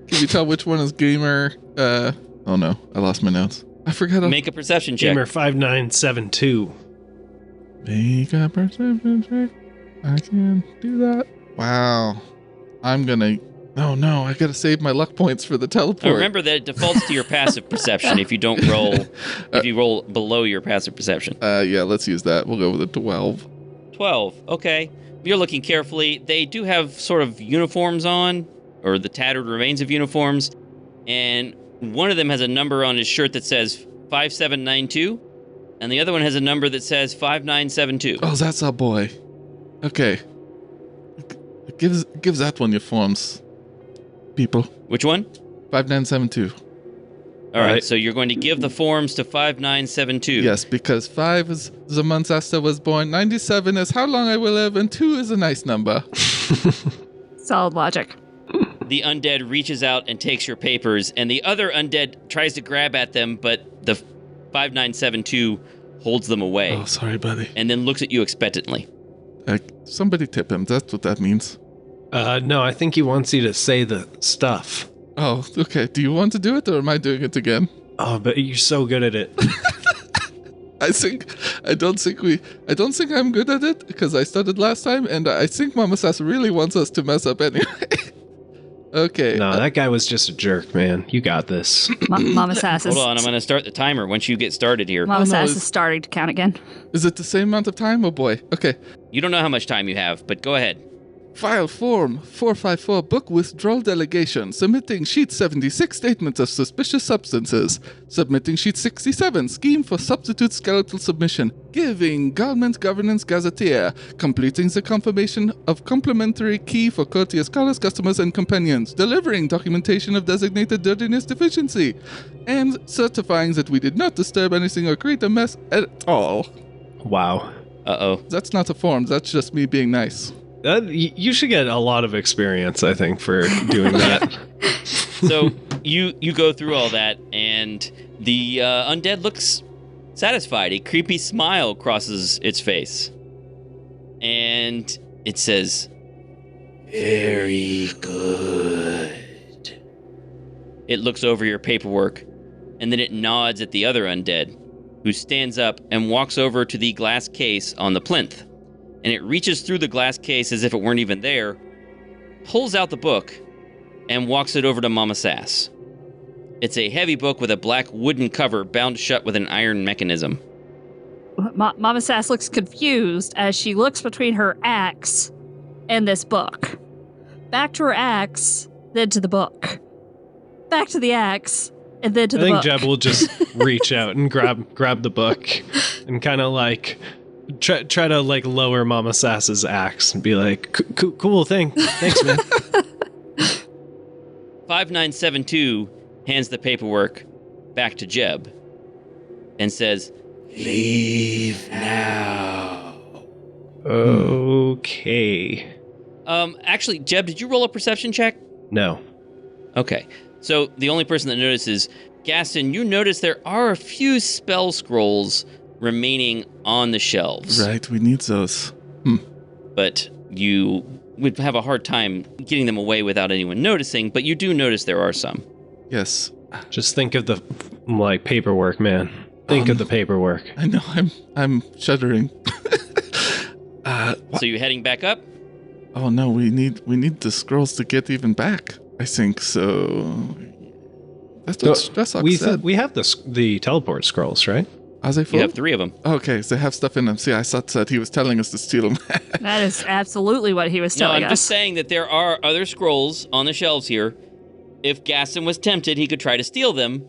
Speaker 4: Can we tell which one is gamer? Oh no, I lost my notes. I forgot to
Speaker 2: Make a perception check.
Speaker 5: Gamer 5972.
Speaker 4: make a perception check. I can do that. Wow. I'm gonna... Oh no, I gotta save my luck points for the teleport.
Speaker 2: Remember that it defaults to your passive perception if you don't roll, if you roll below your passive perception.
Speaker 4: Yeah, let's use that. We'll go with a 12.
Speaker 2: 12, okay. You're looking carefully. They do have sort of uniforms on, or the tattered remains of uniforms, and one of them has a number on his shirt that says 5792, and the other one has a number that says 5972.
Speaker 4: Oh, that's our boy. Okay. Give that one your forms. people.
Speaker 2: Which one?
Speaker 4: 5972.
Speaker 2: All right, so you're going to give the forms to 5972.
Speaker 4: Yes, because 5 is the month Asta was born, 97 is how long I will live, and 2 is a nice number.
Speaker 3: Solid logic.
Speaker 2: The undead reaches out and takes your papers, and the other undead tries to grab at them, but the 5972 holds them away.
Speaker 4: Oh, sorry, buddy.
Speaker 2: And then looks at you expectantly.
Speaker 4: Somebody tip him. That's what that means.
Speaker 5: No, I think he wants you to say the stuff.
Speaker 4: Oh, okay. Do you want to do it, or am I doing it again?
Speaker 5: Oh, but you're so good at it.
Speaker 4: I don't think I'm good at it, because I started last time, and I think Mama Sass really wants us to mess up anyway. Okay.
Speaker 5: No, that guy was just a jerk, man. You got this.
Speaker 3: Mama Sass is...
Speaker 2: Hold on, I'm going to start the timer once you get started here.
Speaker 3: Mama Sass is starting to count again.
Speaker 4: Is it the same amount of time? Oh boy. Okay.
Speaker 2: You don't know how much time you have, but go ahead.
Speaker 4: File form 454 book withdrawal delegation. Submitting sheet 76 statement of suspicious substances. Submitting sheet 67 scheme for substitute skeletal submission. Giving garment governance gazetteer. Completing the confirmation of complimentary key for courteous scholars, customers, and companions. Delivering documentation of designated dirtiness deficiency. And certifying that we did not disturb anything or create a mess at all.
Speaker 5: Wow.
Speaker 2: Uh-oh.
Speaker 4: That's not a form. That's just me being nice.
Speaker 5: You should get a lot of experience, I think, for doing that.
Speaker 2: So you go through all that, and the undead looks satisfied. A creepy smile crosses its face. And it says,
Speaker 6: Very good.
Speaker 2: it looks over your paperwork, and then it nods at the other undead, who stands up and walks over to the glass case on the plinth. And it reaches through the glass case as if it weren't even there, pulls out the book, and walks it over to Mama Sass. It's a heavy book with a black wooden cover bound shut with an iron mechanism.
Speaker 3: Mama Sass looks confused as she looks between her axe and this book. Back to her axe, then to the book. Back to the axe, and then to the book.
Speaker 5: I think Jeb will just reach out and grab the book and kind of like try to like lower Mama Sass's axe and be like, cool thing. Thanks, man.
Speaker 2: 5972 hands the paperwork back to Jeb and says,
Speaker 6: Leave now.
Speaker 5: Okay.
Speaker 2: Actually, Jeb, did you roll a perception check?
Speaker 5: No.
Speaker 2: Okay. So the only person that notices, Gasten, you notice there are a few spell scrolls remaining on the shelves.
Speaker 4: Right, we need those.
Speaker 2: But you would have a hard time getting them away without anyone noticing, but you do notice there are some.
Speaker 4: Yes.
Speaker 5: Just think of the like paperwork, man. Think of the paperwork.
Speaker 4: I know, I'm shuddering.
Speaker 2: So you're heading back up?
Speaker 4: Oh no, we need the scrolls to get even back. I think so. That's what Stressock said.
Speaker 5: We have the teleport scrolls, right?
Speaker 4: Are they full?
Speaker 2: You have 3 of them.
Speaker 4: Okay, so they have stuff in them. See, I thought that he was telling us to steal them.
Speaker 3: That is absolutely what he was
Speaker 2: No,
Speaker 3: telling
Speaker 2: I'm
Speaker 3: us.
Speaker 2: just saying that there are other scrolls on the shelves here. If Gasten was tempted, he could try to steal them,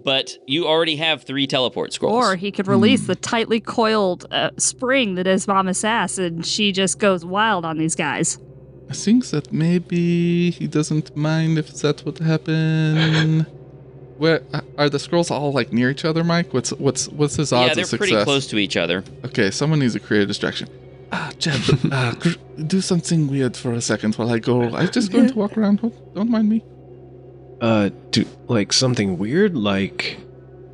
Speaker 2: but you already have 3 teleport scrolls.
Speaker 3: Or he could release the tightly coiled spring that is Mama Sass, and she just goes wild on these guys.
Speaker 4: I think that maybe he doesn't mind if that would happen. Where are the scrolls all like near each other, Mike? What's his odds of success?
Speaker 2: Yeah, they're pretty close to each other.
Speaker 4: Okay, someone needs to create a distraction. Jeb, do something weird for a second while I go. I'm just going to walk around. Don't mind me.
Speaker 5: Do like something weird? Like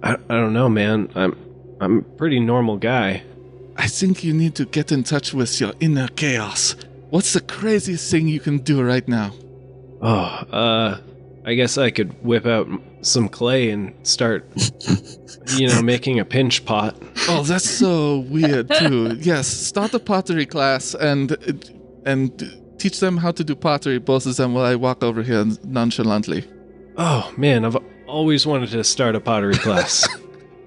Speaker 5: I don't know, man. I'm a pretty normal guy.
Speaker 4: I think you need to get in touch with your inner chaos. What's the craziest thing you can do right now?
Speaker 5: Oh, I guess I could whip out some clay and start, making a pinch pot.
Speaker 4: Oh, that's so weird too. Yes, start a pottery class and teach them how to do pottery, both of them, while I walk over here nonchalantly.
Speaker 5: Oh man, I've always wanted to start a pottery class.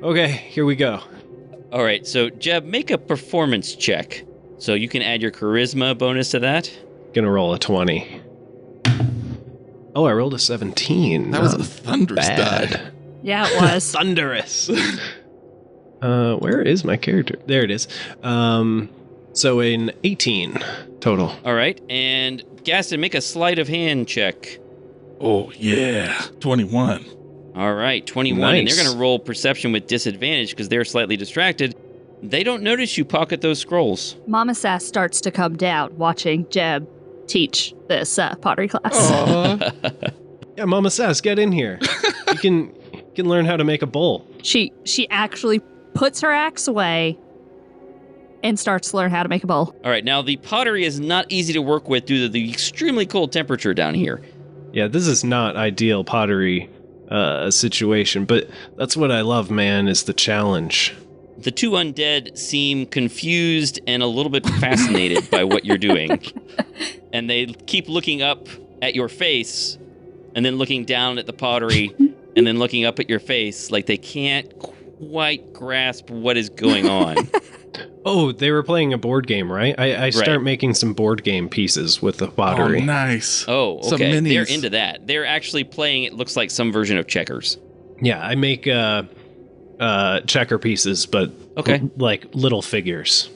Speaker 5: Okay, here we go.
Speaker 2: All right, so Jeb, make a performance check. So you can add your charisma bonus to that.
Speaker 5: Gonna roll a 20. Oh, I rolled a 17.
Speaker 4: That was a thunderous
Speaker 5: bad.
Speaker 4: die.
Speaker 3: Yeah, it was.
Speaker 5: Thunderous. Where is my character? There it is. So an 18 total.
Speaker 2: All right, and Gasten, make a sleight of hand check.
Speaker 4: Oh, yeah. 21.
Speaker 2: All right, 21. And
Speaker 5: Nice.
Speaker 2: they're going to roll perception with disadvantage because they're slightly distracted. They don't notice you pocket those scrolls.
Speaker 3: Mama Sass starts to come down watching Jeb teach this pottery class.
Speaker 4: Aw.
Speaker 5: Yeah, Mama Sass, get in here. You can learn how to make a bowl.
Speaker 3: She actually puts her axe away and starts to learn how to make a bowl.
Speaker 2: All right, now the pottery is not easy to work with due to the extremely cold temperature down here.
Speaker 5: Yeah, this is not ideal pottery situation, but that's what I love, man, is the challenge.
Speaker 2: The two undead seem confused and a little bit fascinated by what you're doing. And they keep looking up at your face and then looking down at the pottery and then looking up at your face like they can't quite grasp what is going on.
Speaker 5: Oh, they were playing a board game, right? I start
Speaker 2: Right.
Speaker 5: making some board game pieces with the
Speaker 4: Oh,
Speaker 5: pottery.
Speaker 4: nice.
Speaker 2: Oh,
Speaker 4: Some
Speaker 2: okay. They're
Speaker 4: minis.
Speaker 2: into that. They're actually playing, it looks like some version of checkers.
Speaker 5: Yeah, I make checker pieces, but
Speaker 2: Okay.
Speaker 5: like little figures.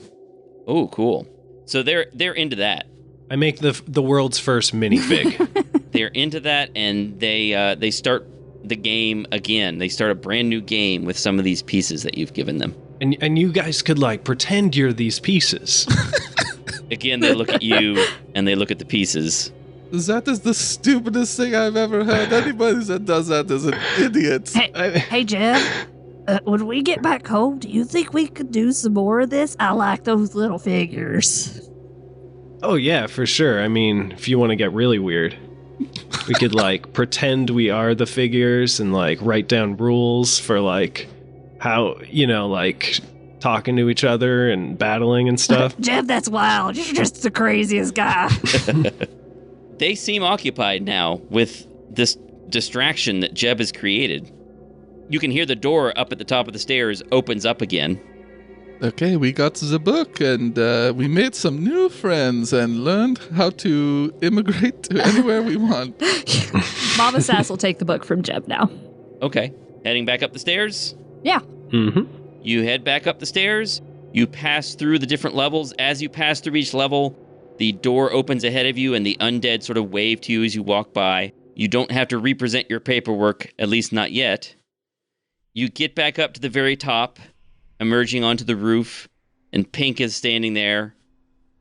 Speaker 2: Oh, cool. So they're into that.
Speaker 5: I make the world's first minifig.
Speaker 2: They're into that, and they start the game again. They start a brand new game with some of these pieces that you've given them.
Speaker 5: and you guys could like pretend you're these pieces.
Speaker 2: Again, they look at you and they look at the pieces.
Speaker 4: That is the stupidest thing I've ever heard. Anybody that does that is an idiot.
Speaker 3: Hey, Jeb, when we get back home, do you think we could do some more of this? I like those little figures.
Speaker 5: Oh yeah, for sure. I mean, if you want to get really weird, we could like pretend we are the figures and like write down rules for like how, like talking to each other and battling and stuff.
Speaker 3: Jeb, that's wild. You're just the craziest guy.
Speaker 2: They seem occupied now with this distraction that Jeb has created. You can hear the door up at the top of the stairs opens up again.
Speaker 4: Okay, we got the book and we made some new friends and learned how to immigrate to anywhere we want.
Speaker 3: Mama Sass will take the book from Jeb now.
Speaker 2: Okay. Heading back up the stairs.
Speaker 3: Yeah.
Speaker 5: Mm-hmm.
Speaker 2: You head back up the stairs. You pass through the different levels. As you pass through each level, the door opens ahead of you and the undead sort of wave to you as you walk by. You don't have to represent your paperwork, at least not yet. You get back up to the very top, emerging onto the roof, and Pink is standing there.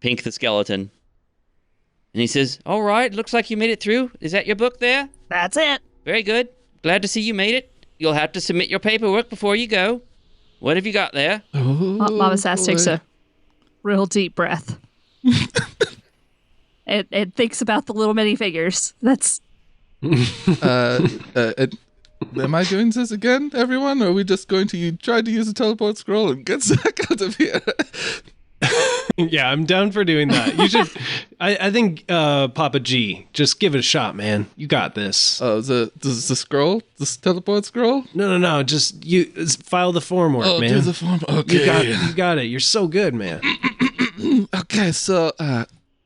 Speaker 2: Pink the skeleton. And he says, "All right, looks like you made it through. Is that your book there?
Speaker 3: That's it.
Speaker 2: Very good. Glad to see you made it. You'll have to submit your paperwork before you go. What have you got there?"
Speaker 4: Oh,
Speaker 3: Mama Sass takes
Speaker 4: boy.
Speaker 3: a real deep breath. It thinks about the little minifigures. That's
Speaker 4: Am I doing this again, everyone? Or are we just going to try to use the teleport scroll and get Zach out of here?
Speaker 5: Yeah, I'm down for doing that. You should. I think Papa G, just give it a shot, man. You got this.
Speaker 4: Oh, the scroll? The teleport scroll?
Speaker 5: No. Just you file the form work,
Speaker 4: Oh,
Speaker 5: man.
Speaker 4: do the form. Okay.
Speaker 5: You got it. You're so good, man.
Speaker 4: Okay, so,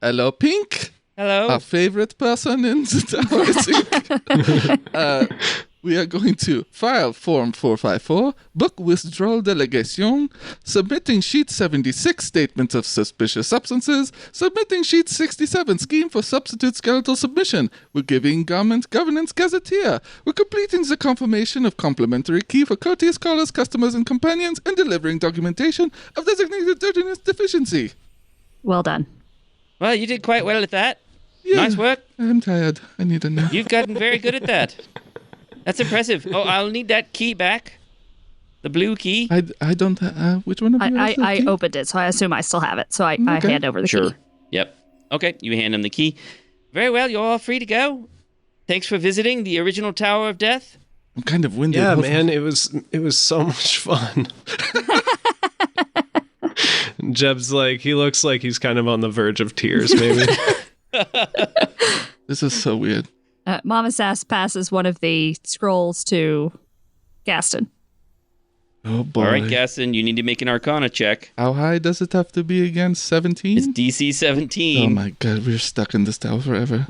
Speaker 4: hello, Pink.
Speaker 2: Hello.
Speaker 4: Our favorite person in the tower, I think. We are going to file Form 454, book withdrawal delegation, submitting Sheet 76, statement of suspicious substances, submitting Sheet 67, scheme for substitute skeletal submission. We're giving Government Governance Gazetteer. We're completing the confirmation of complimentary key for courteous callers, customers, and companions, and delivering documentation of designated dirtiness deficiency.
Speaker 3: well done.
Speaker 2: Well, you did quite well at that.
Speaker 4: Yeah,
Speaker 2: Nice work.
Speaker 4: I'm tired. I need a nap.
Speaker 2: You've gotten very good at that. That's impressive. Oh, I'll need that key back. The blue key.
Speaker 4: I don't. Which one of you has the
Speaker 3: I
Speaker 4: key?
Speaker 3: opened it, so I assume I still have it. So I
Speaker 4: Okay.
Speaker 3: hand over the
Speaker 2: Sure.
Speaker 3: key.
Speaker 2: Yep. Okay, you hand him the key. Very well, you're all free to go. Thanks for visiting the original Tower of Death.
Speaker 4: I'm kind of winded.
Speaker 5: Yeah,
Speaker 4: Hold-
Speaker 5: man, it was so much fun. Jeb's like, he looks like he's kind of on the verge of tears, maybe.
Speaker 4: This is so weird.
Speaker 3: Mama Sass passes one of the scrolls to Gaston.
Speaker 4: Oh boy.
Speaker 2: All right, Gasten, you need to make an Arcana check.
Speaker 4: How high does it have to be again? 17?
Speaker 2: It's DC 17.
Speaker 4: Oh my god, we're stuck in this tower forever.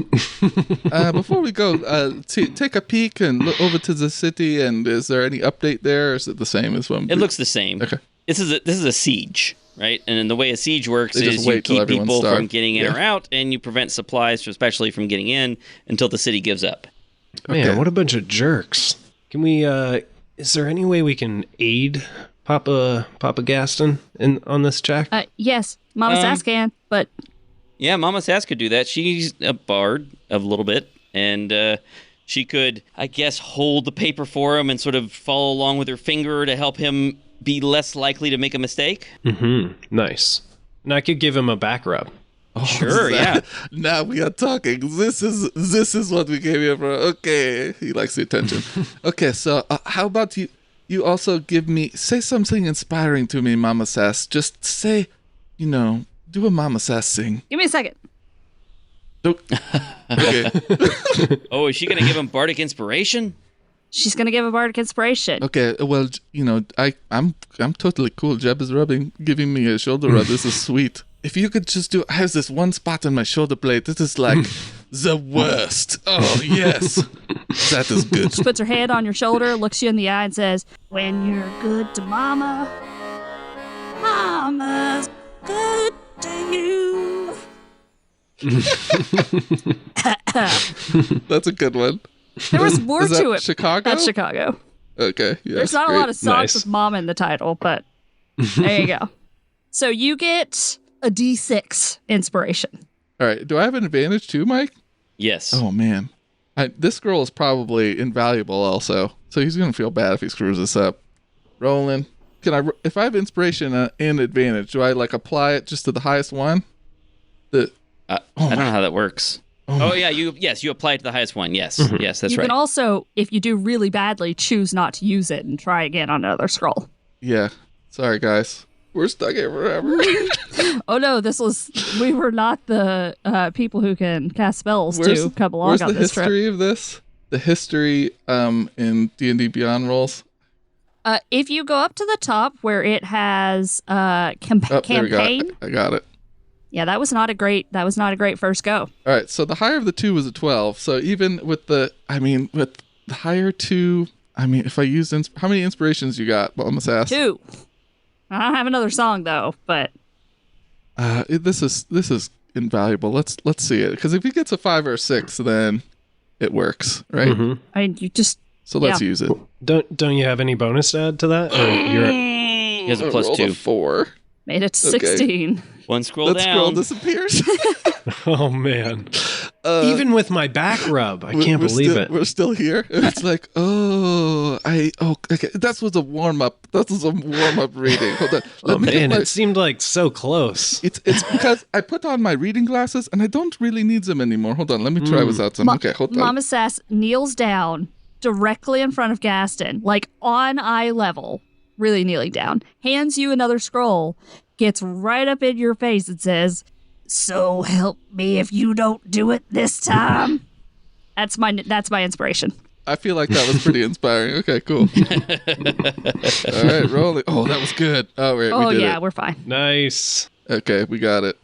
Speaker 4: Before we go, take a peek and look over to the city. And is there any update there, or is it the same as when?
Speaker 2: It looks the same.
Speaker 4: Okay.
Speaker 2: This is a siege, right? And the way a siege works
Speaker 4: They just
Speaker 2: is you
Speaker 4: wait till
Speaker 2: keep
Speaker 4: everyone's
Speaker 2: people
Speaker 4: starved.
Speaker 2: from getting in or out, and you prevent supplies, especially from getting in, until the city gives up.
Speaker 5: Man,
Speaker 4: Okay.
Speaker 5: what a bunch of jerks. Can we, is there any way we can aid Papa Gaston on this check?
Speaker 3: Yes, Mama Sass can, but
Speaker 2: Yeah, Mama Sass could do that. She's a bard a little bit, and she could, I guess, hold the paper for him and sort of follow along with her finger to help him be less likely to make a mistake.
Speaker 5: Mm-hmm. Nice. And I could give him a back rub.
Speaker 2: Sure, yeah.
Speaker 4: Now we are talking. This is what we came here for. Okay, he likes the attention. Okay, so how about you also say something inspiring to me, Mama Sass. Just say, do a Mama Sass sing.
Speaker 3: give me a second.
Speaker 4: Okay.
Speaker 2: Oh, is she going to give him bardic inspiration?
Speaker 3: She's gonna give a bardic inspiration.
Speaker 4: Okay, well, I'm totally cool. Jeb is giving me a shoulder rub. This is sweet. If you could just I have this one spot on my shoulder blade. This is like the worst. Oh, yes. That is good.
Speaker 3: She puts her hand on your shoulder, looks you in the eye, and says, "When you're good to Mama, Mama's good to you."
Speaker 4: That's a good one.
Speaker 3: There was more
Speaker 4: Is that
Speaker 3: to it.
Speaker 4: Chicago?
Speaker 3: That's Chicago.
Speaker 4: Okay, yeah.
Speaker 3: There's not a lot of songs
Speaker 5: Nice.
Speaker 3: with Mama in the title, but there you go. So you get a D6 inspiration.
Speaker 4: All right, do I have an advantage too, Mike?
Speaker 2: Yes.
Speaker 4: Oh, man. This girl is probably invaluable also, so he's going to feel bad if he screws this up. Rolling. If I have inspiration and advantage, do I apply it just to the highest one?
Speaker 2: I don't know how that works. Oh yeah, you apply it to the highest one. Yes, yes, that's
Speaker 3: You
Speaker 2: right.
Speaker 3: can also, if you do really badly, choose not to use it and try again on another scroll.
Speaker 4: Yeah. Sorry, guys. We're stuck here forever.
Speaker 3: Oh no, we were not the people who can cast spells to come along
Speaker 4: where's
Speaker 3: on
Speaker 4: the
Speaker 3: this trip.
Speaker 4: history of this? The history in D&D Beyond rolls?
Speaker 3: If you go up to the top where it has
Speaker 4: Oh, there we go.
Speaker 3: campaign,
Speaker 4: I got it.
Speaker 3: yeah, that was not a great first go.
Speaker 4: All right, so the higher of the two was a 12. So even with the higher two, if I use how many inspirations you got, Mama Sass?
Speaker 3: 2. I don't have another song though, but
Speaker 4: This is invaluable. Let's see it, because if he gets a 5 or a 6, then it works, right?
Speaker 5: Mm-hmm.
Speaker 3: I mean, you just
Speaker 4: So let's use it.
Speaker 5: Don't you have any bonus to add to that? Or you're
Speaker 2: He has a
Speaker 4: I
Speaker 2: plus
Speaker 4: rolled a
Speaker 2: 2.
Speaker 4: 4.
Speaker 3: made it to
Speaker 4: Okay.
Speaker 3: 16.
Speaker 2: One scroll
Speaker 4: That
Speaker 2: down.
Speaker 4: scroll disappears.
Speaker 5: Oh man. Even with my back rub, I can't believe it.
Speaker 4: We're still here. It's like, okay. That was a warm up. That was a warm up reading. Hold on.
Speaker 5: Oh man, it seemed like so close.
Speaker 4: It's because I put on my reading glasses and I don't really need them anymore. Hold on. Let me try without them. Okay, hold on.
Speaker 3: Mama Sass kneels down directly in front of Gaston, like on eye level, really kneeling down, hands you another scroll, gets right up in your face and says, "So help me if you don't do it this time." That's my inspiration.
Speaker 4: I feel like that was pretty inspiring. Okay, cool. All right, rolling. Oh, that was good. Oh, wait,
Speaker 3: Oh
Speaker 4: we did
Speaker 3: yeah,
Speaker 4: it.
Speaker 3: we're fine.
Speaker 5: Nice.
Speaker 4: Okay, we got it.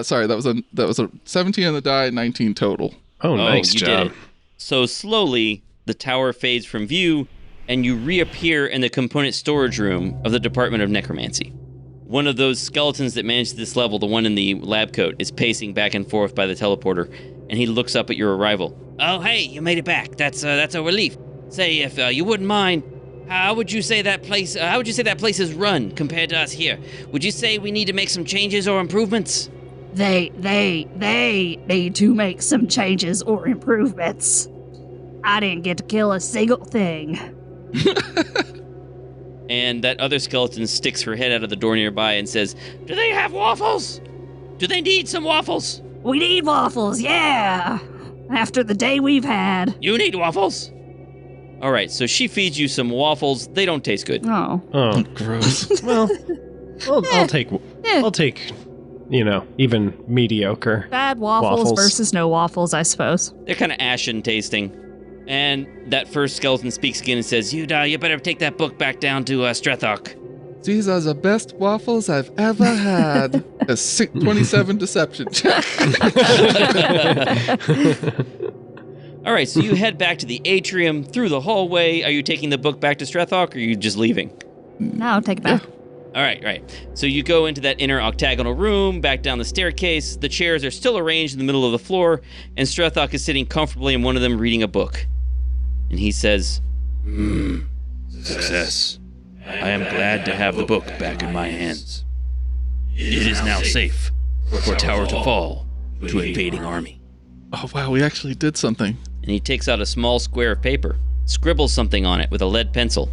Speaker 4: Sorry, that was a 17 on the die, 19 total.
Speaker 5: Oh, nice
Speaker 2: you
Speaker 5: job.
Speaker 2: did it. So slowly, the tower fades from view, and you reappear in the component storage room of the Department of Necromancy. One of those skeletons that managed this level, the one in the lab coat, is pacing back and forth by the teleporter, and he looks up at your arrival. Oh, hey, you made it back. That's a relief. Say, if you wouldn't mind, how would you say that place is run compared to us here? Would you say we need to make some changes or improvements?
Speaker 3: They need to make some changes or improvements. I didn't get to kill a single thing.
Speaker 2: And that other skeleton sticks her head out of the door nearby and says, "Do they have waffles? Do they need some waffles?
Speaker 3: We need waffles, yeah. After the day we've had.
Speaker 2: You need waffles." All right, so she feeds you some waffles. They don't taste good.
Speaker 3: Oh.
Speaker 5: Oh,
Speaker 4: Gross.
Speaker 5: well, I'll take, even mediocre.
Speaker 3: Bad waffles versus no waffles, I suppose.
Speaker 2: They're kind of ashen tasting. And that first skeleton speaks again and says, you better take that book back down to Strethok.
Speaker 4: These are the best waffles I've ever had. A 27 deception check.
Speaker 2: All right, so you head back to the atrium through the hallway. Are you taking the book back to Strethok, or are you just leaving?
Speaker 3: No, take it back.
Speaker 2: All right. So you go into that inner octagonal room, back down the staircase. The chairs are still arranged in the middle of the floor, and Strethok is sitting comfortably in one of them reading a book. And he says,
Speaker 6: Success. I am glad to have the book back in my hands. It is now safe for Tower to fall to an invading army.
Speaker 4: Oh, wow, we actually did something.
Speaker 2: and he takes out a small square of paper, scribbles something on it with a lead pencil,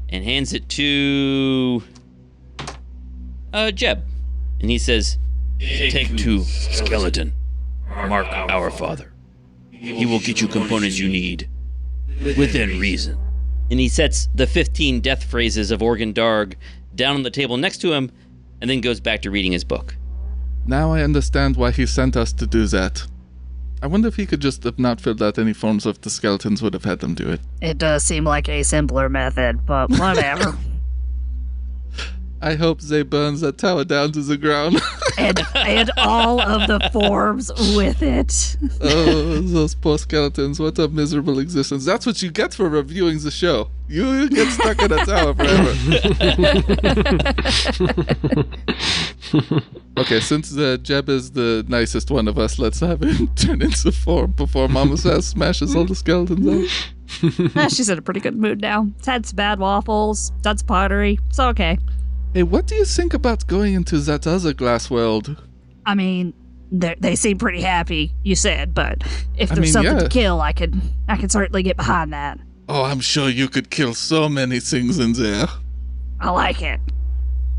Speaker 2: and hands it to Jeb. And he says,
Speaker 6: Take 2, Skeleton. Mark our father. He will get you components you need, within reason.
Speaker 2: and he sets the 15 death phrases of Organ Darg down on the table next to him, and then goes back to reading his book.
Speaker 4: Now I understand why he sent us to do that. I wonder if he could just have not filled out any forms if the skeletons would have had them do it.
Speaker 3: It does seem like a simpler method, but whatever.
Speaker 4: I hope they burns that tower down to the ground.
Speaker 3: and all of the forms with it.
Speaker 4: Oh, those poor skeletons. What a miserable existence. That's what you get for reviewing the show. You get stuck in a tower forever. Okay, since Jeb is the nicest one of us, let's have him turn into form before Mama Sass smashes all the skeletons out.
Speaker 3: She's in a pretty good mood now. It's had some bad waffles, done some pottery. It's okay.
Speaker 4: Hey, what do you think about going into that other glass world?
Speaker 3: I mean, they seem pretty happy, you said, but if there's something to kill, I can certainly get behind that.
Speaker 4: Oh, I'm sure you could kill so many things in there.
Speaker 3: I like it.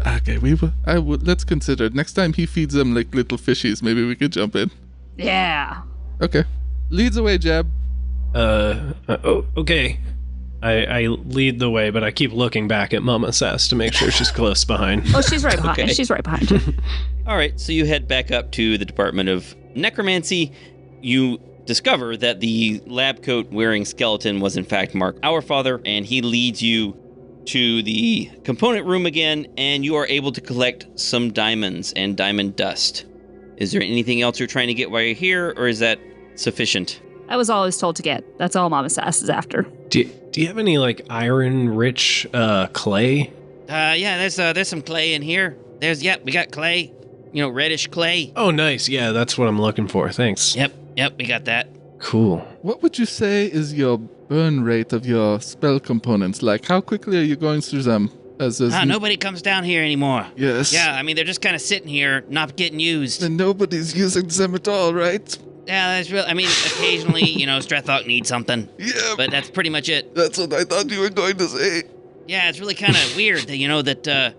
Speaker 4: Okay, let's consider it. Next time he feeds them like little fishies, maybe we could jump in.
Speaker 3: Yeah.
Speaker 4: Okay. Leads away, Jeb.
Speaker 5: Okay. I lead the way, but I keep looking back at Mama Sass to make sure she's close behind.
Speaker 3: Oh, she's right behind.
Speaker 2: Okay.
Speaker 3: She's right behind you.
Speaker 2: all right, so you head back up to the Department of Necromancy. You discover that the lab coat wearing skeleton was in fact Mark Our Father, and he leads you to the component room again, and you are able to collect some diamonds and diamond dust. Is there anything else you're trying to get while you're here, or is that sufficient?
Speaker 3: I was always told to get. That's all Mama Sass is after.
Speaker 5: Do you have any like iron-rich clay?
Speaker 2: Yeah, there's some clay in here. We got clay. Reddish clay.
Speaker 5: Oh, nice. Yeah, that's what I'm looking for. Thanks.
Speaker 2: Yep, we got that.
Speaker 5: Cool.
Speaker 4: What would you say is your burn rate of your spell components? Like, how quickly are you going through them?
Speaker 2: Nobody comes down here anymore.
Speaker 4: Yes.
Speaker 2: Yeah, I mean, they're just kind of sitting here, not getting used.
Speaker 4: Then nobody's using them at all, right?
Speaker 2: Yeah, that's real. I mean, occasionally, Strethok needs something.
Speaker 4: Yeah.
Speaker 2: But that's pretty much it.
Speaker 4: That's what I thought you were going to say.
Speaker 2: Yeah, it's really kind of weird that,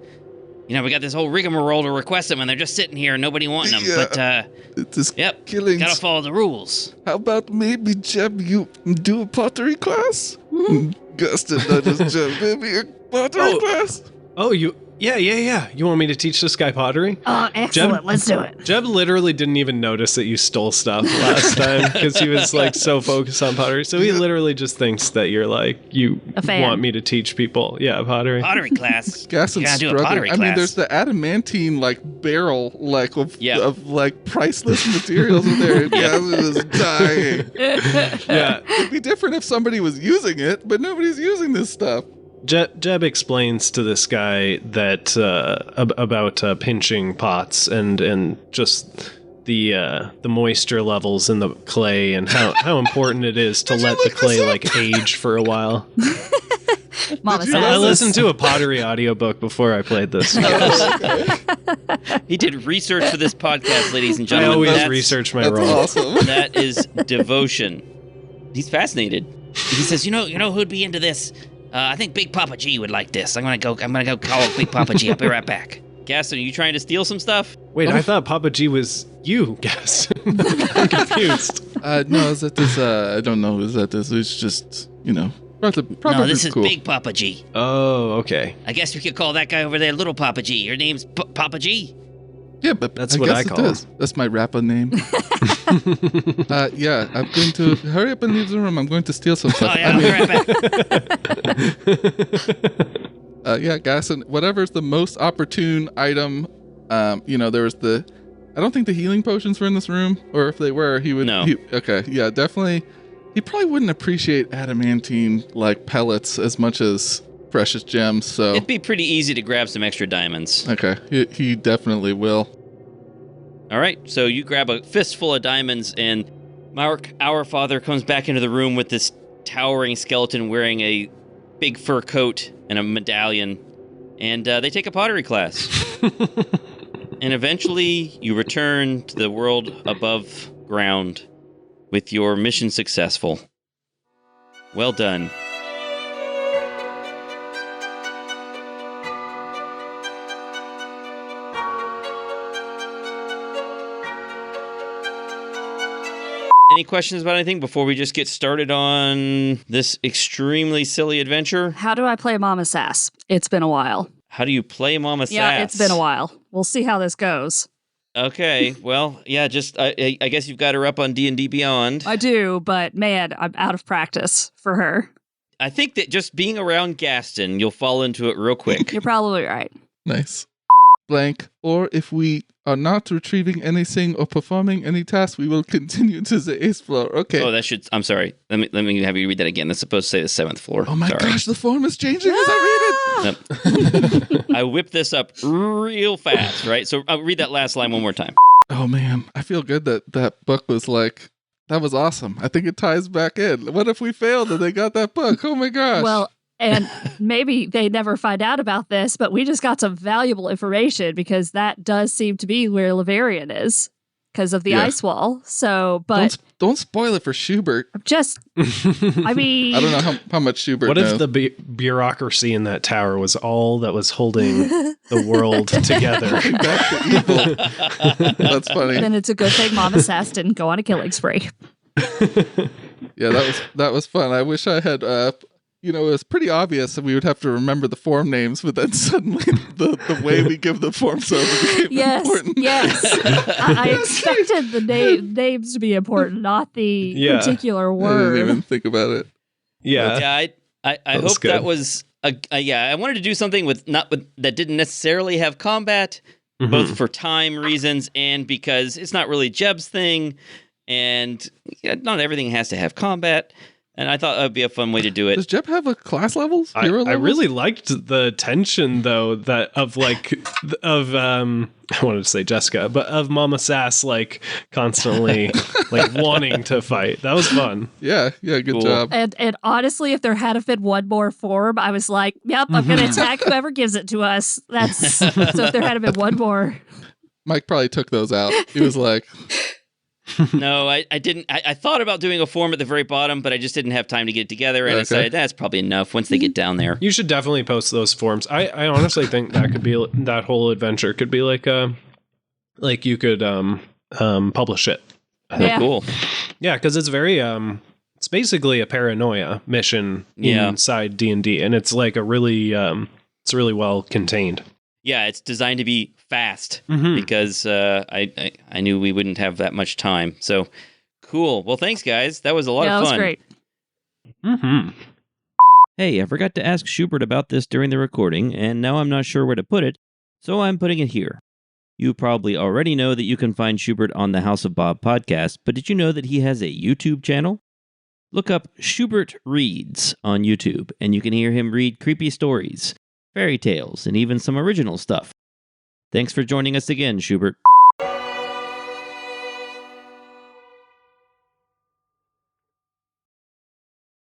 Speaker 2: we got this whole rigmarole to request them, and they're just sitting here, nobody wanting them.
Speaker 4: Yeah.
Speaker 2: But,
Speaker 4: It is
Speaker 2: yep,
Speaker 4: killing.
Speaker 2: gotta follow the rules.
Speaker 4: How about maybe, Jeb, you do a pottery class? Gasten, not just Jeb. Maybe a pottery class?
Speaker 5: Oh, Yeah. You want me to teach this guy pottery?
Speaker 3: Excellent. Let's do it.
Speaker 5: Jeb literally didn't even notice that you stole stuff last time because he was like so focused on pottery. So he literally just thinks that you're like, you
Speaker 3: A fan.
Speaker 5: want me to teach people. Yeah, pottery.
Speaker 2: Pottery class.
Speaker 4: Gasten's
Speaker 2: You gotta do a
Speaker 4: struggling.
Speaker 2: pottery
Speaker 4: I mean,
Speaker 2: class.
Speaker 4: there's the adamantine barrel
Speaker 2: Yeah.
Speaker 4: of priceless materials in there. Gasten is dying.
Speaker 5: Yeah.
Speaker 4: It'd be different if somebody was using it, but nobody's using this stuff.
Speaker 5: Jeb explains to this guy that about pinching pots and just the moisture levels in the clay and how important it is to let the clay age for a while.
Speaker 3: Mama
Speaker 4: you
Speaker 3: Sass.
Speaker 5: I listened to a pottery audiobook before I played this.
Speaker 2: He did research for this podcast, ladies and
Speaker 5: I
Speaker 2: gentlemen.
Speaker 5: always research my
Speaker 4: That's
Speaker 5: role.
Speaker 4: awesome.
Speaker 2: That is devotion. He's fascinated. He says, you know who'd be into this? I think Big Papa G would like this. I'm gonna go call Big Papa G. I'll be right back. Gasten, are you trying to steal some stuff?
Speaker 5: Wait, I thought Papa G was you, guys. I'm confused.
Speaker 4: No, that is, I don't know who that is. It's just, probably
Speaker 2: No, this is
Speaker 4: cool.
Speaker 2: Big Papa G.
Speaker 5: Oh, okay.
Speaker 2: I guess we could call that guy over there Little Papa G. Your name's Papa G.
Speaker 4: Yeah, but
Speaker 5: That's what I
Speaker 4: guess
Speaker 5: call
Speaker 4: it is. That's my rapper name. Yeah, I'm going to hurry up and leave the room. I'm going to steal some stuff.
Speaker 2: Oh, yeah, I'll be right back.
Speaker 4: Yeah, Gassen, whatever's the most opportune item, there was I don't think the healing potions were in this room, or if they were, he would.
Speaker 2: No.
Speaker 4: Okay, yeah, definitely. He probably wouldn't appreciate adamantine pellets as much as precious gems, so...
Speaker 2: It'd be pretty easy to grab some extra diamonds.
Speaker 4: Okay, he definitely will.
Speaker 2: All right, so you grab a fistful of diamonds, and Mark, our father, comes back into the room with this towering skeleton wearing a big fur coat and a medallion, and they take a pottery class. And eventually, you return to the world above ground with your mission successful. Well done. Any questions about anything before we just get started on this extremely silly adventure?
Speaker 3: How do I play Mama Sass? It's been a while.
Speaker 2: How do you play Mama Sass?
Speaker 3: Yeah, it's been a while. We'll see how this goes.
Speaker 2: Okay, well, yeah, just I guess you've got her up on D&D Beyond.
Speaker 3: I do, but man, I'm out of practice for her.
Speaker 2: I think that just being around Gasten, you'll fall into it real quick.
Speaker 3: You're probably right.
Speaker 4: Nice. Blank. Or if we are not retrieving anything or performing any tasks, we will continue to the 8th floor. Okay.
Speaker 2: Oh, I'm sorry. Let me have you read that again. That's supposed to say the 7th floor.
Speaker 4: Oh my
Speaker 2: Sorry.
Speaker 4: gosh, the form is changing as I read it.
Speaker 2: Nope. I whipped this up real fast, right? So I'll read that last line one more time.
Speaker 4: Oh man, I feel good that book was like, that was awesome. I think it ties back in. What if we failed and they got that book? Oh my gosh.
Speaker 3: Well, and maybe they never find out about this, but we just got some valuable information because that does seem to be where Laverian is because of the ice wall. So, but
Speaker 4: don't spoil it for Shubert.
Speaker 3: Just, I mean,
Speaker 4: I don't know how much Shubert
Speaker 5: What
Speaker 4: knows.
Speaker 5: if the bureaucracy in that tower was all that was holding the world together?
Speaker 4: Back to evil. That's funny.
Speaker 3: Then it's a good thing Mama Sass didn't go on a killing spree.
Speaker 4: Yeah, that was fun. I wish I had. It was pretty obvious that we would have to remember the form names, but then suddenly the way we give the forms over became important.
Speaker 3: Yes. I expected the names to be important, not the particular
Speaker 4: I
Speaker 3: word.
Speaker 4: didn't even think about it.
Speaker 5: Yeah.
Speaker 2: I hope
Speaker 5: good.
Speaker 2: that was I wanted to do something that didn't necessarily have combat, both for time reasons and because it's not really Jeb's thing, and not everything has to have combat. And I thought that would be a fun way to do it.
Speaker 4: Does Jeb have a class levels?
Speaker 5: I
Speaker 4: Hero levels?
Speaker 5: really liked the tension, though, I wanted to say Jessica, but of Mama Sass, like, constantly, like, wanting to fight. That was fun.
Speaker 4: Yeah, good
Speaker 2: Cool.
Speaker 4: job.
Speaker 3: And honestly, if there had been one more form, I was like, yep, I'm going to attack whoever gives it to us. So if there had been one more.
Speaker 4: Mike probably took those out. He was like...
Speaker 2: No, I didn't. I thought about doing a form at the very bottom, but I just didn't have time to get it together, and I decided that's probably enough once they get down there.
Speaker 5: You should definitely post those forms. I honestly think that could be, that whole adventure could be like you could publish it.
Speaker 3: Yeah.
Speaker 2: Cool.
Speaker 5: Yeah, because it's very it's basically a paranoia mission inside D&D, and it's like a really it's really well contained.
Speaker 2: Yeah, it's designed to be fast because I knew we wouldn't have that much time. So cool. Well, thanks, guys. That was a lot of fun.
Speaker 3: That was great.
Speaker 5: Mm-hmm.
Speaker 2: Hey, I forgot to ask Shubert about this during the recording, and now I'm not sure where to put it, so I'm putting it here. You probably already know that you can find Shubert on the House of Bob podcast, but did you know that he has a YouTube channel? Look up Shubert Reads on YouTube, and you can hear him read creepy stories, fairy tales, and even some original stuff. Thanks for joining us again, Shubert.